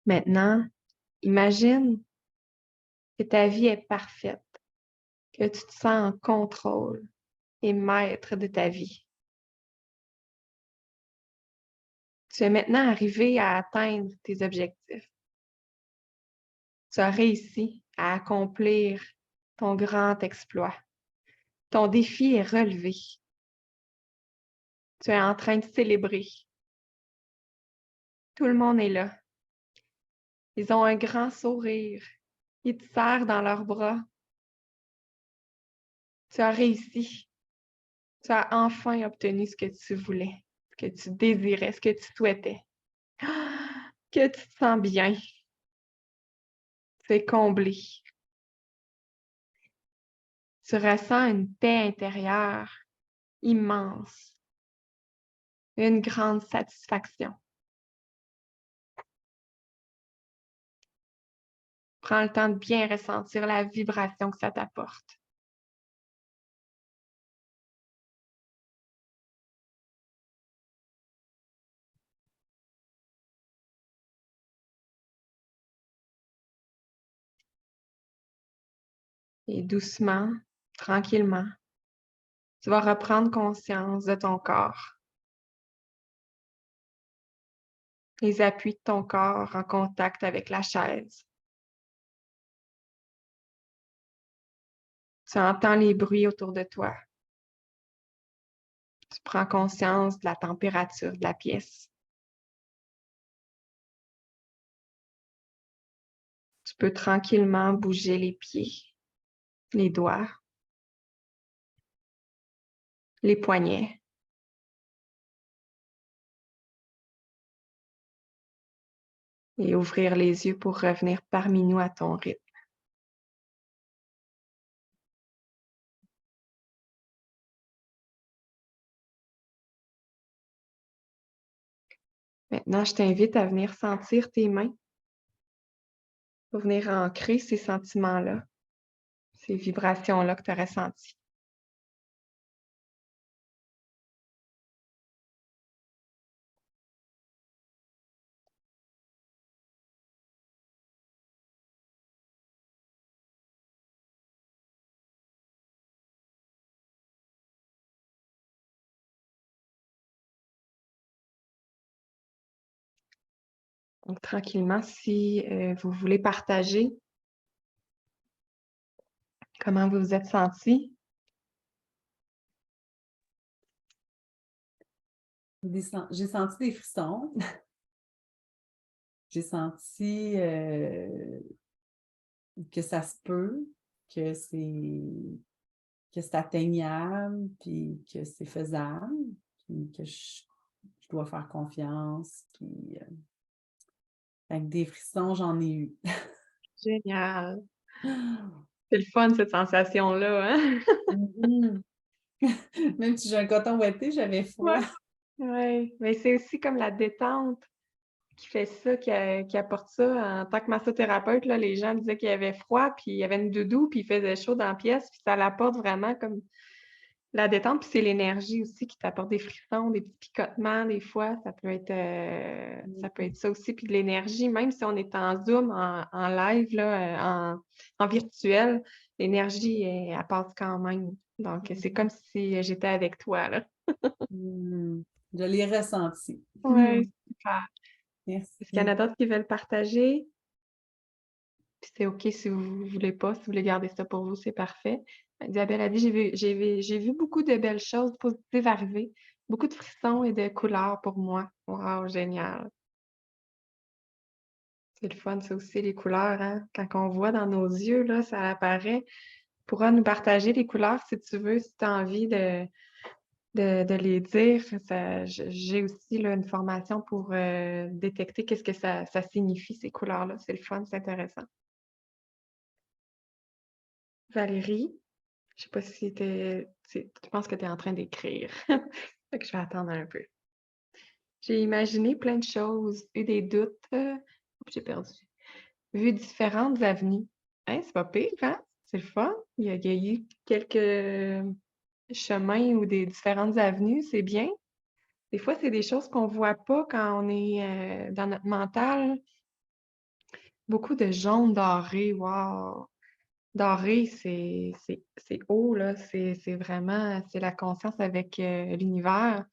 Maintenant, imagine que ta vie est parfaite, que tu te sens en contrôle et maître de ta vie. Tu es maintenant arrivé à atteindre tes objectifs. Tu as réussi à accomplir ton grand exploit. Ton défi est relevé. Tu es en train de célébrer. Tout le monde est là. Ils ont un grand sourire. Ils te serrent dans leurs bras. Tu as réussi. Tu as enfin obtenu ce que tu voulais, ce que tu désirais, ce que tu souhaitais. Que tu te sens bien. C'est comblé. Tu ressens une paix intérieure immense, une grande satisfaction. Prends le temps de bien ressentir la vibration que ça t'apporte. Et doucement, tranquillement, tu vas reprendre conscience de ton corps, les appuis de ton corps en contact avec la chaise. Tu entends les bruits autour de toi. Tu prends conscience de la température de la pièce. Tu peux tranquillement bouger les pieds, les doigts, les poignets. Et ouvrir les yeux pour revenir parmi nous à ton rythme. Maintenant, je t'invite à venir sentir tes mains, pour venir ancrer ces sentiments-là, ces vibrations-là que tu as ressenties. Donc, tranquillement, si vous voulez partager comment vous vous êtes senti. J'ai senti des frissons. J'ai senti que ça se peut, que c'est atteignable, puis que c'est faisable, puis que je dois faire confiance. Puis, avec des frissons, j'en ai eu. Génial! C'est le fun, cette sensation-là, hein? Mhm. Même si j'ai un coton ouaté, j'avais Ouais, froid. ouais. Mais c'est aussi comme la détente qui fait ça, qui apporte ça. En tant que massothérapeute, là, les gens disaient qu'il y avait froid, puis il y avait une doudou, puis il faisait chaud dans la pièce, puis ça l'apporte vraiment comme la détente, puis c'est l'énergie aussi qui t'apporte des frissons, des petits picotements des fois, ça peut être ça aussi, puis de l'énergie, même si on est en Zoom, en live, là, en virtuel, l'énergie, elle passe quand même. Donc, c'est comme si j'étais avec toi, là. Mm. Je l'ai ressenti. Ouais, super. Est-ce qu'il y en a Merci. d'autres qui veulent partager? Puis c'est OK si vous ne voulez pas, si vous voulez garder ça pour vous, c'est parfait. Isabelle a dit: j'ai vu beaucoup de belles choses positives arriver, beaucoup de frissons et de couleurs pour moi. Wow, génial! C'est le fun, ça aussi, les couleurs, hein? Quand on voit dans nos yeux, là, ça apparaît. Tu pourras nous partager les couleurs si tu veux, si tu as envie de les dire. J'ai aussi là, une formation pour détecter qu'est-ce que ça signifie, ces couleurs-là. C'est le fun, c'est intéressant. Valérie? Je sais pas si tu penses que tu es en train d'écrire. Fait que je vais attendre un peu. J'ai imaginé plein de choses, eu des doutes. Oups, j'ai perdu. Vu différentes avenues. Hein, c'est pas pire, hein? C'est le fun. Il y a eu quelques chemins ou des différentes avenues, c'est bien. Des fois, c'est des choses qu'on voit pas quand on est dans notre mental. Beaucoup de jaune doré, wow! Doré, c'est haut, là. C'est vraiment, c'est la conscience avec l'univers.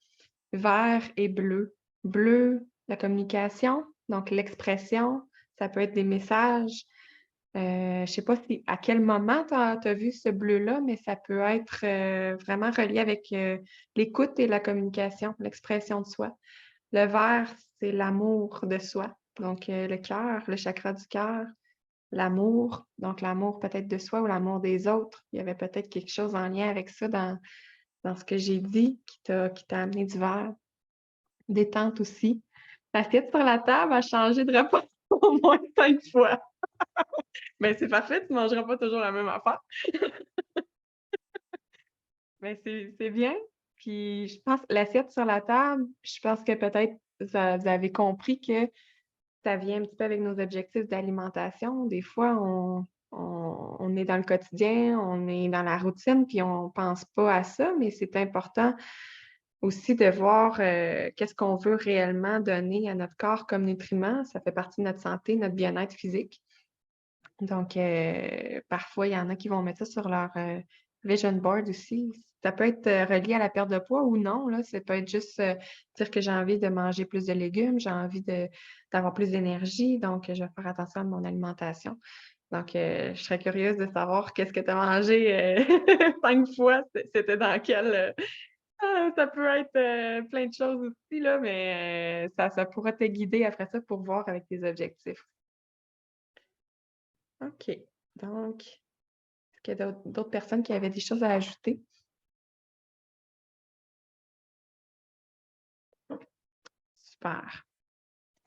Vert et bleu. Bleu, la communication, donc l'expression. Ça peut être des messages. Je sais pas si à quel moment tu as vu ce bleu-là, mais ça peut être vraiment relié avec l'écoute et la communication, l'expression de soi. Le vert, c'est l'amour de soi. Donc, le cœur, le chakra du cœur. L'amour, donc l'amour peut-être de soi ou l'amour des autres. Il y avait peut-être quelque chose en lien avec ça dans ce que j'ai dit qui t'a amené du verre. Détente aussi. L'assiette sur la table a changé de repas au moins 5 fois. Mais c'est parfait, tu ne mangeras pas toujours la même affaire. Mais c'est bien. Puis je pense l'assiette sur la table, je pense que peut-être vous avez compris que ça vient un petit peu avec nos objectifs d'alimentation. Des fois, on est dans le quotidien, on est dans la routine, puis on ne pense pas à ça, mais c'est important aussi de voir qu'est-ce qu'on veut réellement donner à notre corps comme nutriments. Ça fait partie de notre santé, notre bien-être physique. Donc, parfois, il y en a qui vont mettre ça sur leur vision board aussi. Ça peut être relié à la perte de poids ou non. Là. Ça peut être juste dire que j'ai envie de manger plus de légumes, j'ai envie d'avoir plus d'énergie, donc je vais faire attention à mon alimentation. Donc, je serais curieuse de savoir qu'est-ce que tu as mangé 5 fois. C'était dans quel... ça peut être plein de choses aussi, là, mais ça pourrait te guider après ça pour voir avec tes objectifs. OK. Donc, est-ce qu'il y a d'autres personnes qui avaient des choses à ajouter? Super.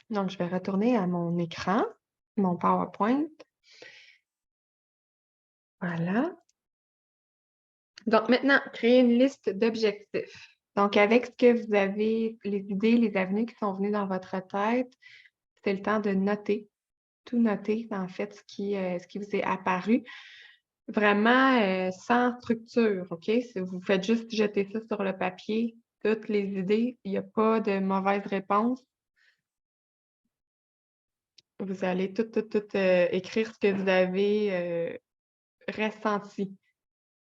Donc, je vais retourner à mon écran, mon PowerPoint. Voilà. Donc, maintenant, créer une liste d'objectifs. Donc, avec ce que vous avez, les idées, les avenues qui sont venues dans votre tête, c'est le temps de noter, tout noter, en fait, ce qui vous est apparu. Vraiment sans structure, OK? Si vous faites juste jeter ça sur le papier, toutes les idées, il n'y a pas de mauvaise réponse. Vous allez tout écrire ce que vous avez ressenti,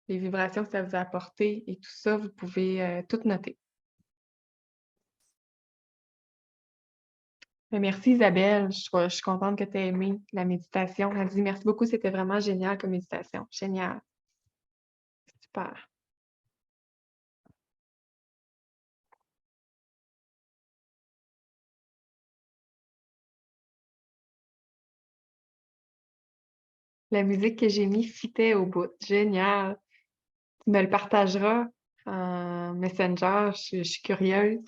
les vibrations que ça vous a apportées et tout ça, vous pouvez tout noter. Merci Isabelle, je suis contente que tu aies aimé la méditation. Elle dit merci beaucoup, c'était vraiment génial comme méditation. Génial. Super. La musique que j'ai mis fitait au bout. Génial. Tu me le partageras en Messenger, je suis curieuse.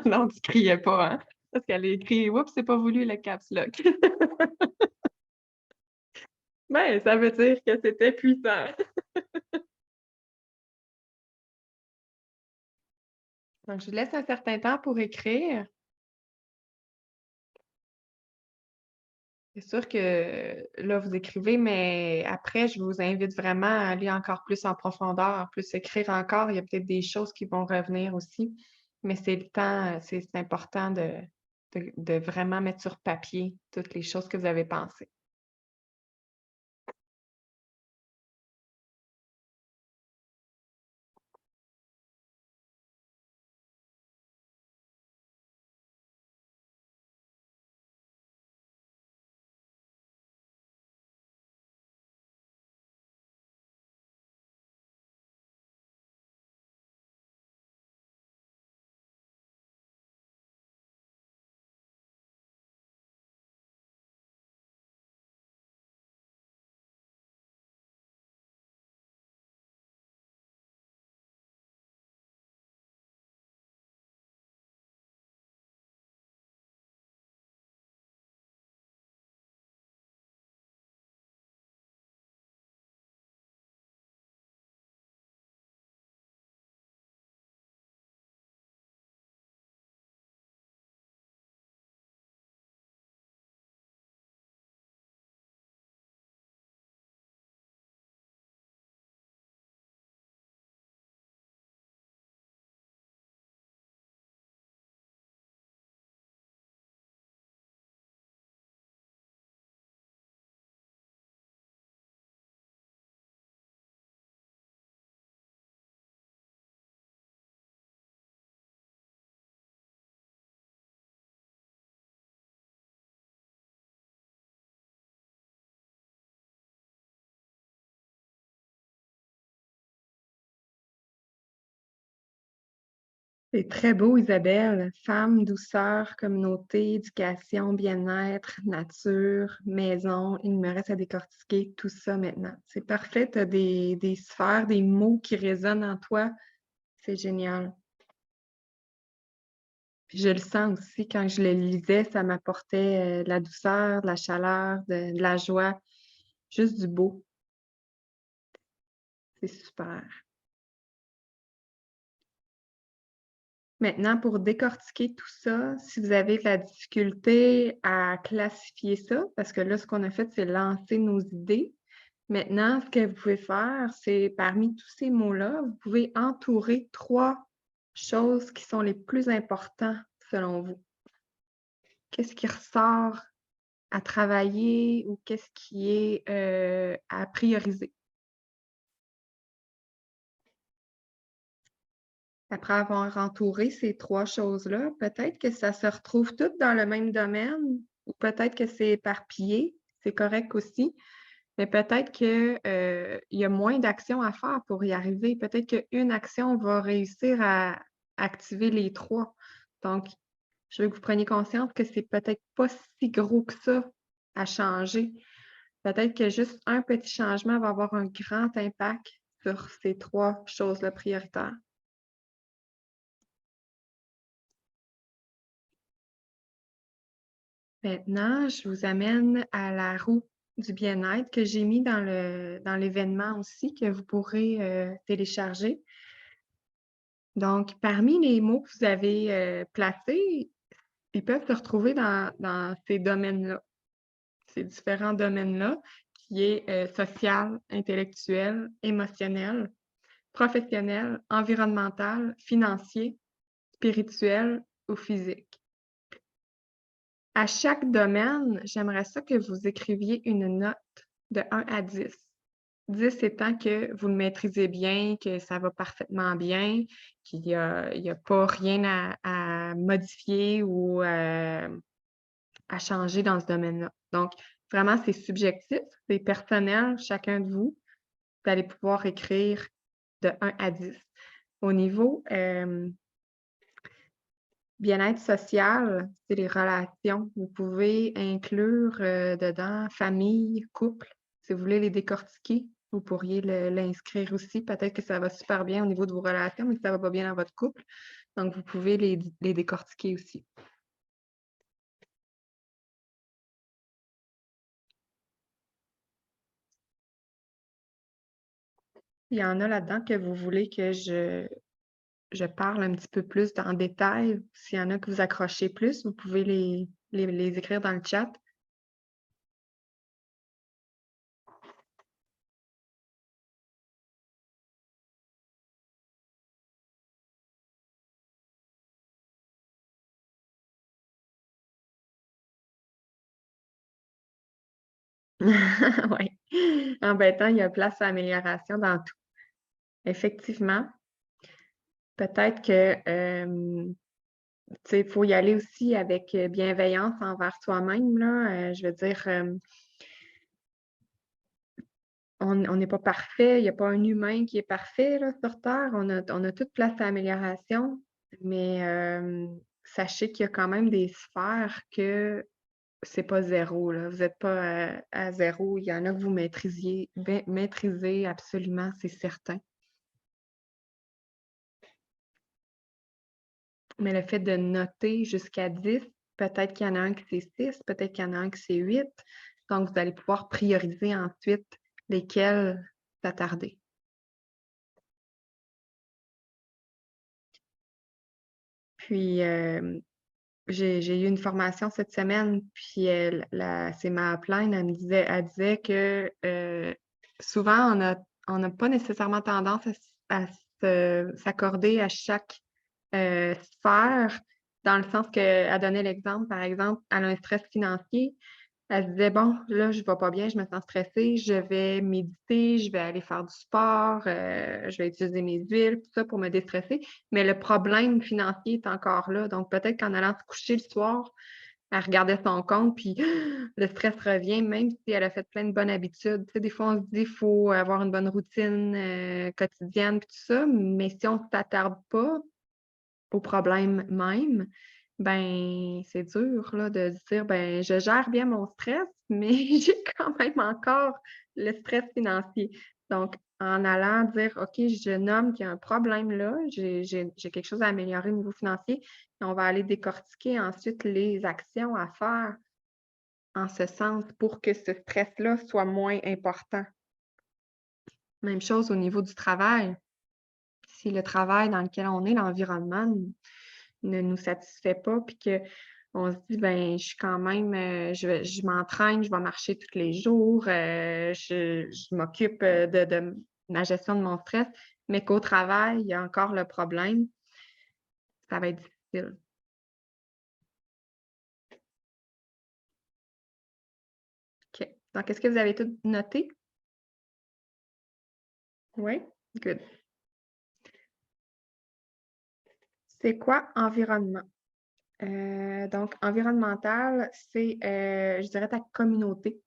Non, tu criais pas, hein? Parce qu'elle a écrit Oups, c'est pas voulu le caps lock. Ben, ça veut dire que c'était puissant. Donc, je vous laisse un certain temps pour écrire. C'est sûr que là, vous écrivez, mais après, je vous invite vraiment à aller encore plus en profondeur, plus écrire encore. Il y a peut-être des choses qui vont revenir aussi, mais c'est le temps, c'est important de vraiment mettre sur papier toutes les choses que vous avez pensées. C'est très beau, Isabelle. Femme, douceur, communauté, éducation, bien-être, nature, maison. Il me reste à décortiquer tout ça maintenant. C'est parfait. Tu as des sphères, des mots qui résonnent en toi. C'est génial. Puis je le sens aussi quand je le lisais, ça m'apportait de la douceur, de la chaleur, de la joie, juste du beau. C'est super. Maintenant, pour décortiquer tout ça, si vous avez de la difficulté à classifier ça, parce que là, ce qu'on a fait, c'est lancer nos idées. Maintenant, ce que vous pouvez faire, c'est parmi tous ces mots-là, vous pouvez entourer 3 choses qui sont les plus importantes selon vous. Qu'est-ce qui ressort à travailler ou qu'est-ce qui est à prioriser? Après avoir entouré ces 3 choses-là, peut-être que ça se retrouve toutes dans le même domaine ou peut-être que c'est éparpillé, c'est correct aussi, mais peut-être qu'il y a moins d'actions à faire pour y arriver. Peut-être qu'une action va réussir à activer les 3. Donc, je veux que vous preniez conscience que c'est peut-être pas si gros que ça à changer. Peut-être que juste un petit changement va avoir un grand impact sur ces 3 choses-là prioritaires. Maintenant, je vous amène à la roue du bien-être que j'ai mis dans l'événement aussi que vous pourrez télécharger. Donc, parmi les mots que vous avez placés, ils peuvent se retrouver dans ces domaines-là, ces différents domaines-là, qui est social, intellectuel, émotionnel, professionnel, environnemental, financier, spirituel ou physique. À chaque domaine, j'aimerais ça que vous écriviez une note de 1 à 10. 10 étant que vous le maîtrisez bien, que ça va parfaitement bien, qu'il y a pas rien à modifier ou à changer dans ce domaine-là. Donc, vraiment, c'est subjectif, c'est personnel, chacun de vous. Vous allez pouvoir écrire de 1 à 10. Au niveau bien-être social, c'est les relations. Vous pouvez inclure dedans famille, couple. Si vous voulez les décortiquer, vous pourriez l'inscrire aussi. Peut-être que ça va super bien au niveau de vos relations, mais que ça va pas bien dans votre couple. Donc, vous pouvez les décortiquer aussi. Il y en a là-dedans que vous voulez que je parle un petit peu plus en détail. S'il y en a que vous accrochez plus, vous pouvez les écrire dans le chat. Oui. Embêtant, il y a place à amélioration dans tout. Effectivement, peut-être que il faut y aller aussi avec bienveillance envers soi-même, là. Je veux dire, on n'est pas parfait, il n'y a pas un humain qui est parfait là, sur Terre. On a toute place à amélioration, mais sachez qu'il y a quand même des sphères que c'est pas zéro, là. Vous n'êtes pas à zéro. Il y en a que vous maîtrisez absolument, c'est certain. Mais le fait de noter jusqu'à 10, peut-être qu'il y en a un qui c'est 6, peut-être qu'il y en a un qui c'est 8. Donc, vous allez pouvoir prioriser ensuite lesquels s'attarder. Puis, j'ai eu une formation cette semaine, puis c'est ma upline, elle disait que souvent, on n'a pas nécessairement tendance à s'accorder à chaque sphère, dans le sens qu'elle donnait l'exemple, par exemple, elle a un stress financier. Elle se disait, bon, là, je ne vais pas bien, je me sens stressée, je vais méditer, je vais aller faire du sport, je vais utiliser mes huiles, tout ça pour me déstresser. Mais le problème financier est encore là. Donc, peut-être qu'en allant se coucher le soir, elle regardait son compte, puis le stress revient, même si elle a fait plein de bonnes habitudes. Tu sais, des fois, on se dit qu'il faut avoir une bonne routine quotidienne, puis tout ça, mais si on ne s'attarde pas au problème même, ben c'est dur là, de se dire ben je gère bien mon stress, mais j'ai quand même encore le stress financier. Donc, en allant dire OK, je nomme qu'il y a un problème là, j'ai quelque chose à améliorer au niveau financier, et on va aller décortiquer ensuite les actions à faire en ce sens pour que ce stress-là soit moins important. Même chose au niveau du travail. Si le travail dans lequel on est, l'environnement ne nous satisfait pas, puis qu'on se dit, ben, je suis quand même, je m'entraîne, je vais marcher tous les jours, je m'occupe de ma gestion de mon stress, mais qu'au travail, il y a encore le problème, ça va être difficile. OK. Donc, est-ce que vous avez tout noté? Oui? Good. C'est quoi environnement? Donc, environnemental, c'est, je dirais, ta communauté.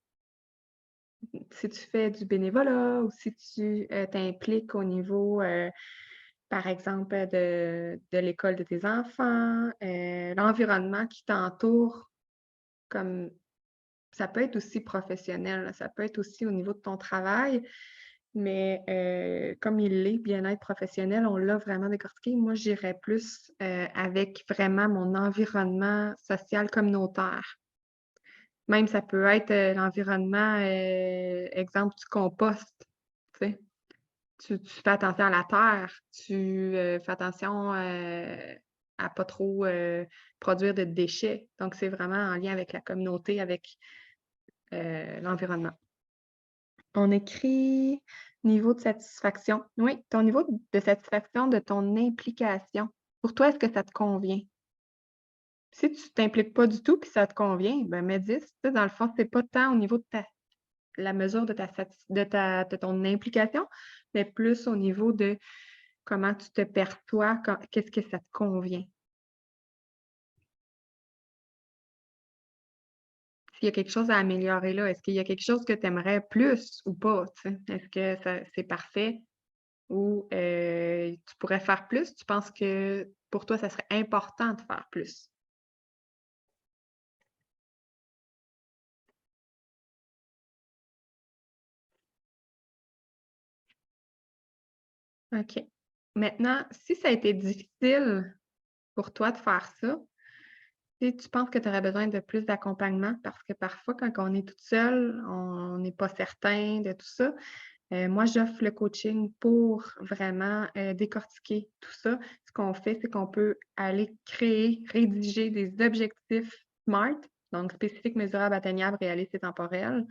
Si tu fais du bénévolat ou si tu t'impliques au niveau, par exemple, de l'école de tes enfants, l'environnement qui t'entoure, comme ça peut être aussi professionnel, là, ça peut être aussi au niveau de ton travail, mais comme il l'est, bien-être professionnel, on l'a vraiment décortiqué. Moi, j'irais plus avec vraiment mon environnement social communautaire. Même ça peut être l'environnement, exemple, tu compostes, tu sais. Tu fais attention à la terre, tu fais attention à pas trop produire de déchets. Donc, c'est vraiment en lien avec la communauté, avec l'environnement. On écrit niveau de satisfaction. Oui, ton niveau de satisfaction de ton implication. Pour toi, est-ce que ça te convient? Si tu ne t'impliques pas du tout puis ça te convient, ben mets 10. Tu sais, dans le fond, c'est pas tant au niveau de la mesure de ton implication, mais plus au niveau de comment tu te perçois, qu'est-ce que ça te convient. S'il y a quelque chose à améliorer là, est-ce qu'il y a quelque chose que tu aimerais plus ou pas, tu sais? Est-ce que c'est parfait ou tu pourrais faire plus? Tu penses que pour toi, ça serait important de faire plus? OK. Maintenant, si ça a été difficile pour toi de faire ça, tu penses que tu aurais besoin de plus d'accompagnement? Parce que parfois, quand on est toute seule, on n'est pas certain de tout ça. Moi, j'offre le coaching pour vraiment, décortiquer tout ça. Ce qu'on fait, c'est qu'on peut aller créer, rédiger des objectifs SMART, donc spécifiques, mesurables, atteignables, réalistes et temporels.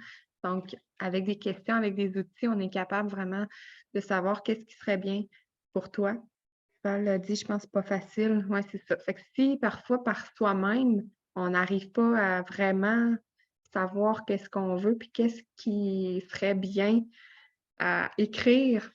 Donc, avec des questions, avec des outils, on est capable vraiment de savoir qu'est-ce qui serait bien pour toi. Val l'a dit, je pense pas facile. Ouais, c'est ça. Fait que si parfois par soi-même, on n'arrive pas à vraiment savoir qu'est-ce qu'on veut, puis qu'est-ce qui serait bien à écrire,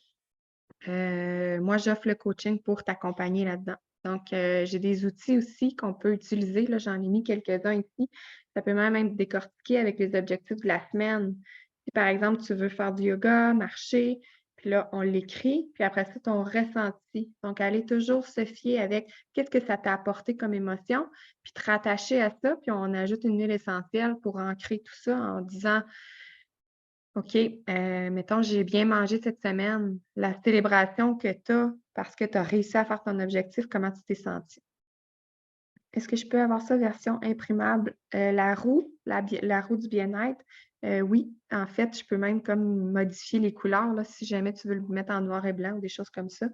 moi, j'offre le coaching pour t'accompagner là-dedans. Donc, j'ai des outils aussi qu'on peut utiliser. Là, j'en ai mis quelques-uns ici. Ça peut même être décortiqué avec les objectifs de la semaine. Si, par exemple, tu veux faire du yoga, marcher, puis là, on l'écrit, puis après ça, ton ressenti. Donc, aller toujours se fier avec qu'est-ce que ça t'a apporté comme émotion, puis te rattacher à ça, puis on ajoute une huile essentielle pour ancrer tout ça en disant OK, mettons, j'ai bien mangé cette semaine. La célébration que tu as parce que tu as réussi à faire ton objectif, comment tu t'es senti? Est-ce que je peux avoir ça version imprimable? La roue du bien-être, oui. En fait, je peux même comme modifier les couleurs, là, si jamais tu veux le mettre en noir et blanc ou des choses comme ça.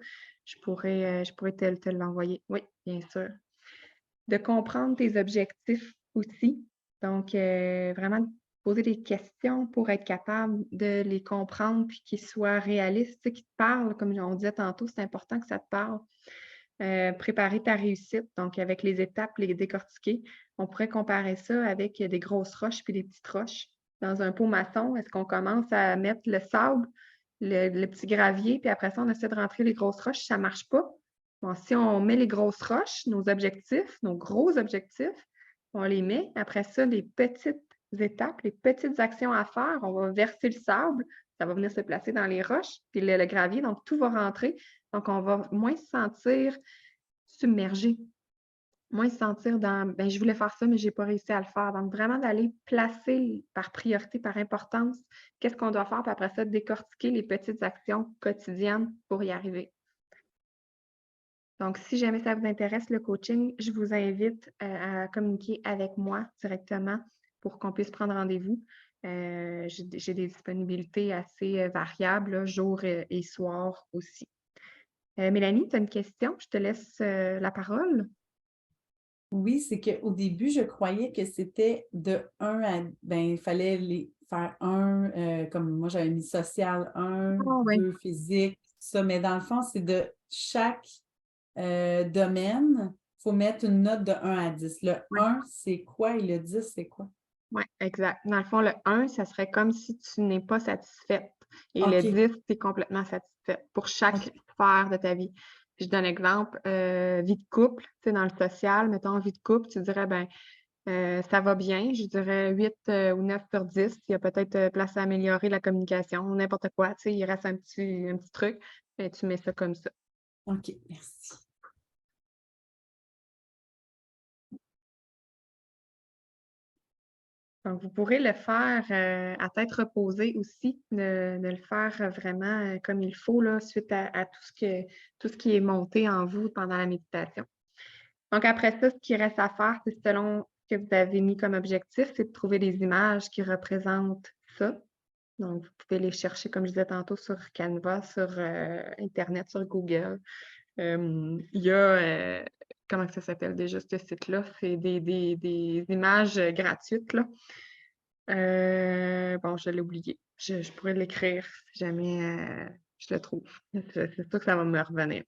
Je pourrais te l'envoyer. Oui, bien sûr. De comprendre tes objectifs aussi. Donc, vraiment poser des questions pour être capable de les comprendre puis qu'ils soient réalistes, tu sais, qu'ils te parlent. Comme on disait tantôt, c'est important que ça te parle. Préparer ta réussite, donc avec les étapes, les décortiquer. On pourrait comparer ça avec des grosses roches puis des petites roches. Dans un pot maçon, est-ce qu'on commence à mettre le sable, le petit gravier, puis après ça, on essaie de rentrer les grosses roches, ça ne marche pas. Bon, si on met les grosses roches, nos objectifs, nos gros objectifs, on les met. Après ça, les petites étapes, les petites actions à faire, on va verser le sable, ça va venir se placer dans les roches, puis le gravier, donc tout va rentrer. Donc, on va moins se sentir submergé, moins se sentir dans ben, je voulais faire ça, mais je n'ai pas réussi à le faire. Donc, vraiment d'aller placer par priorité, par importance, qu'est-ce qu'on doit faire, puis après ça, décortiquer les petites actions quotidiennes pour y arriver. Donc, si jamais ça vous intéresse, le coaching, je vous invite à communiquer avec moi directement pour qu'on puisse prendre rendez-vous. J'ai des disponibilités assez variables, là, jour et soir aussi. Mélanie, tu as une question? Je te laisse la parole. Oui, c'est qu'au début, je croyais que c'était de 1 à... Ben, il fallait faire un, comme moi j'avais mis social 1, Ah oui. 2 physique, tout ça. Mais dans le fond, c'est de chaque domaine, il faut mettre une note de 1 à 10. Le Oui, 1, c'est quoi et le 10, c'est quoi? ouais, exact. Dans le fond, le 1, ça serait comme si tu n'es pas satisfaite. Et le OK. 10, tu es complètement satisfaite pour chaque OK. sphère de ta vie. Je donne un exemple, vie de couple, tu sais, dans le social, mettons vie de couple, tu dirais, ben, ça va bien, je dirais 8 ou 9 sur 10. Il y a peut-être place à améliorer la communication, n'importe quoi, tu sais, il reste un petit truc, mais tu mets ça comme ça. OK, merci. Donc, vous pourrez le faire à tête reposée aussi, de le faire vraiment comme il faut là, suite à tout ce qui est monté en vous pendant la méditation. Donc, après ça, ce qui reste à faire, c'est selon ce que vous avez mis comme objectif, c'est de trouver des images qui représentent ça. Donc, vous pouvez les chercher, comme je disais tantôt, sur Canva, sur Internet, sur Google. Il y a, comment ça s'appelle déjà ce site-là? C'est des images gratuites, là. Bon, je l'ai oublié. Je pourrais l'écrire si jamais je le trouve. C'est sûr que ça va me revenir.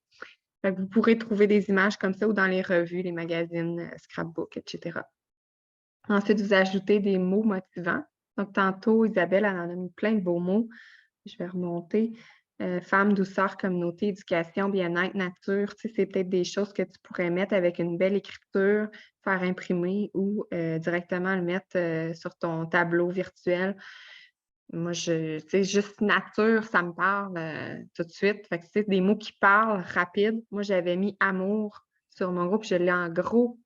Fait que vous pourrez trouver des images comme ça ou dans les revues, les magazines, Scrapbook, etc. Ensuite, vous ajoutez des mots motivants. Donc, tantôt, Isabelle, elle en a mis plein de beaux mots. Je vais remonter. Femme, douceur, communauté, éducation, bien-être, nature. Tu sais, c'est peut-être des choses que tu pourrais mettre avec une belle écriture, faire imprimer ou directement le mettre sur ton tableau virtuel. Moi, tu sais, juste nature, ça me parle tout de suite. Fait que, tu sais, des mots qui parlent rapide. Moi, j'avais mis amour sur mon groupe, je l'ai en gros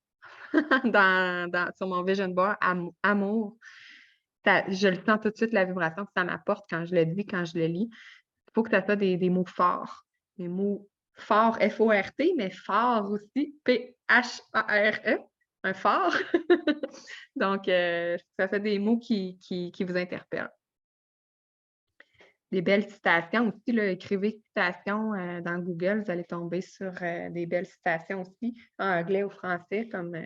sur mon vision board, amour. Je le sens tout de suite, la vibration que ça m'apporte quand je le dis, quand je le lis. Il faut que ça soit des mots forts. Des mots forts, F-O-R-T, mais forts aussi, P-H-A-R-E, un fort. Donc, ça fait des mots qui vous interpellent. Des belles citations aussi, là, écrivez citations dans Google, vous allez tomber sur des belles citations aussi, en anglais ou français, comme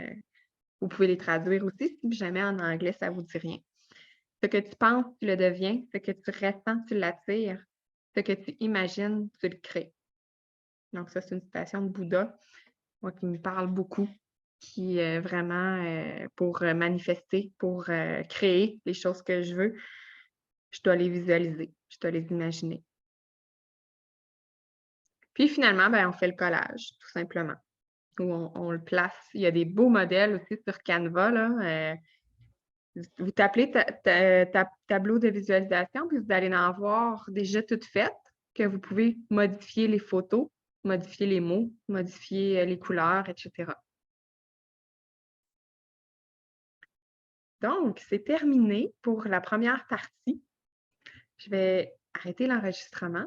vous pouvez les traduire aussi, si jamais en anglais, ça ne vous dit rien. Ce que tu penses, tu le deviens. Ce que tu ressens, tu l'attires. Ce que tu imagines, tu le crées. Donc, ça, c'est une citation de Bouddha, moi, qui me parle beaucoup, qui est vraiment pour manifester, pour créer les choses que je veux. Je dois les visualiser, je dois les imaginer. Puis finalement, ben, on fait le collage, tout simplement, où on le place. Il y a des beaux modèles aussi sur Canva, là. Vous tapez tableau de visualisation, puis vous allez en voir déjà toutes faites, que vous pouvez modifier les photos, modifier les mots, modifier les couleurs, etc. Donc, c'est terminé pour la première partie. Je vais arrêter l'enregistrement.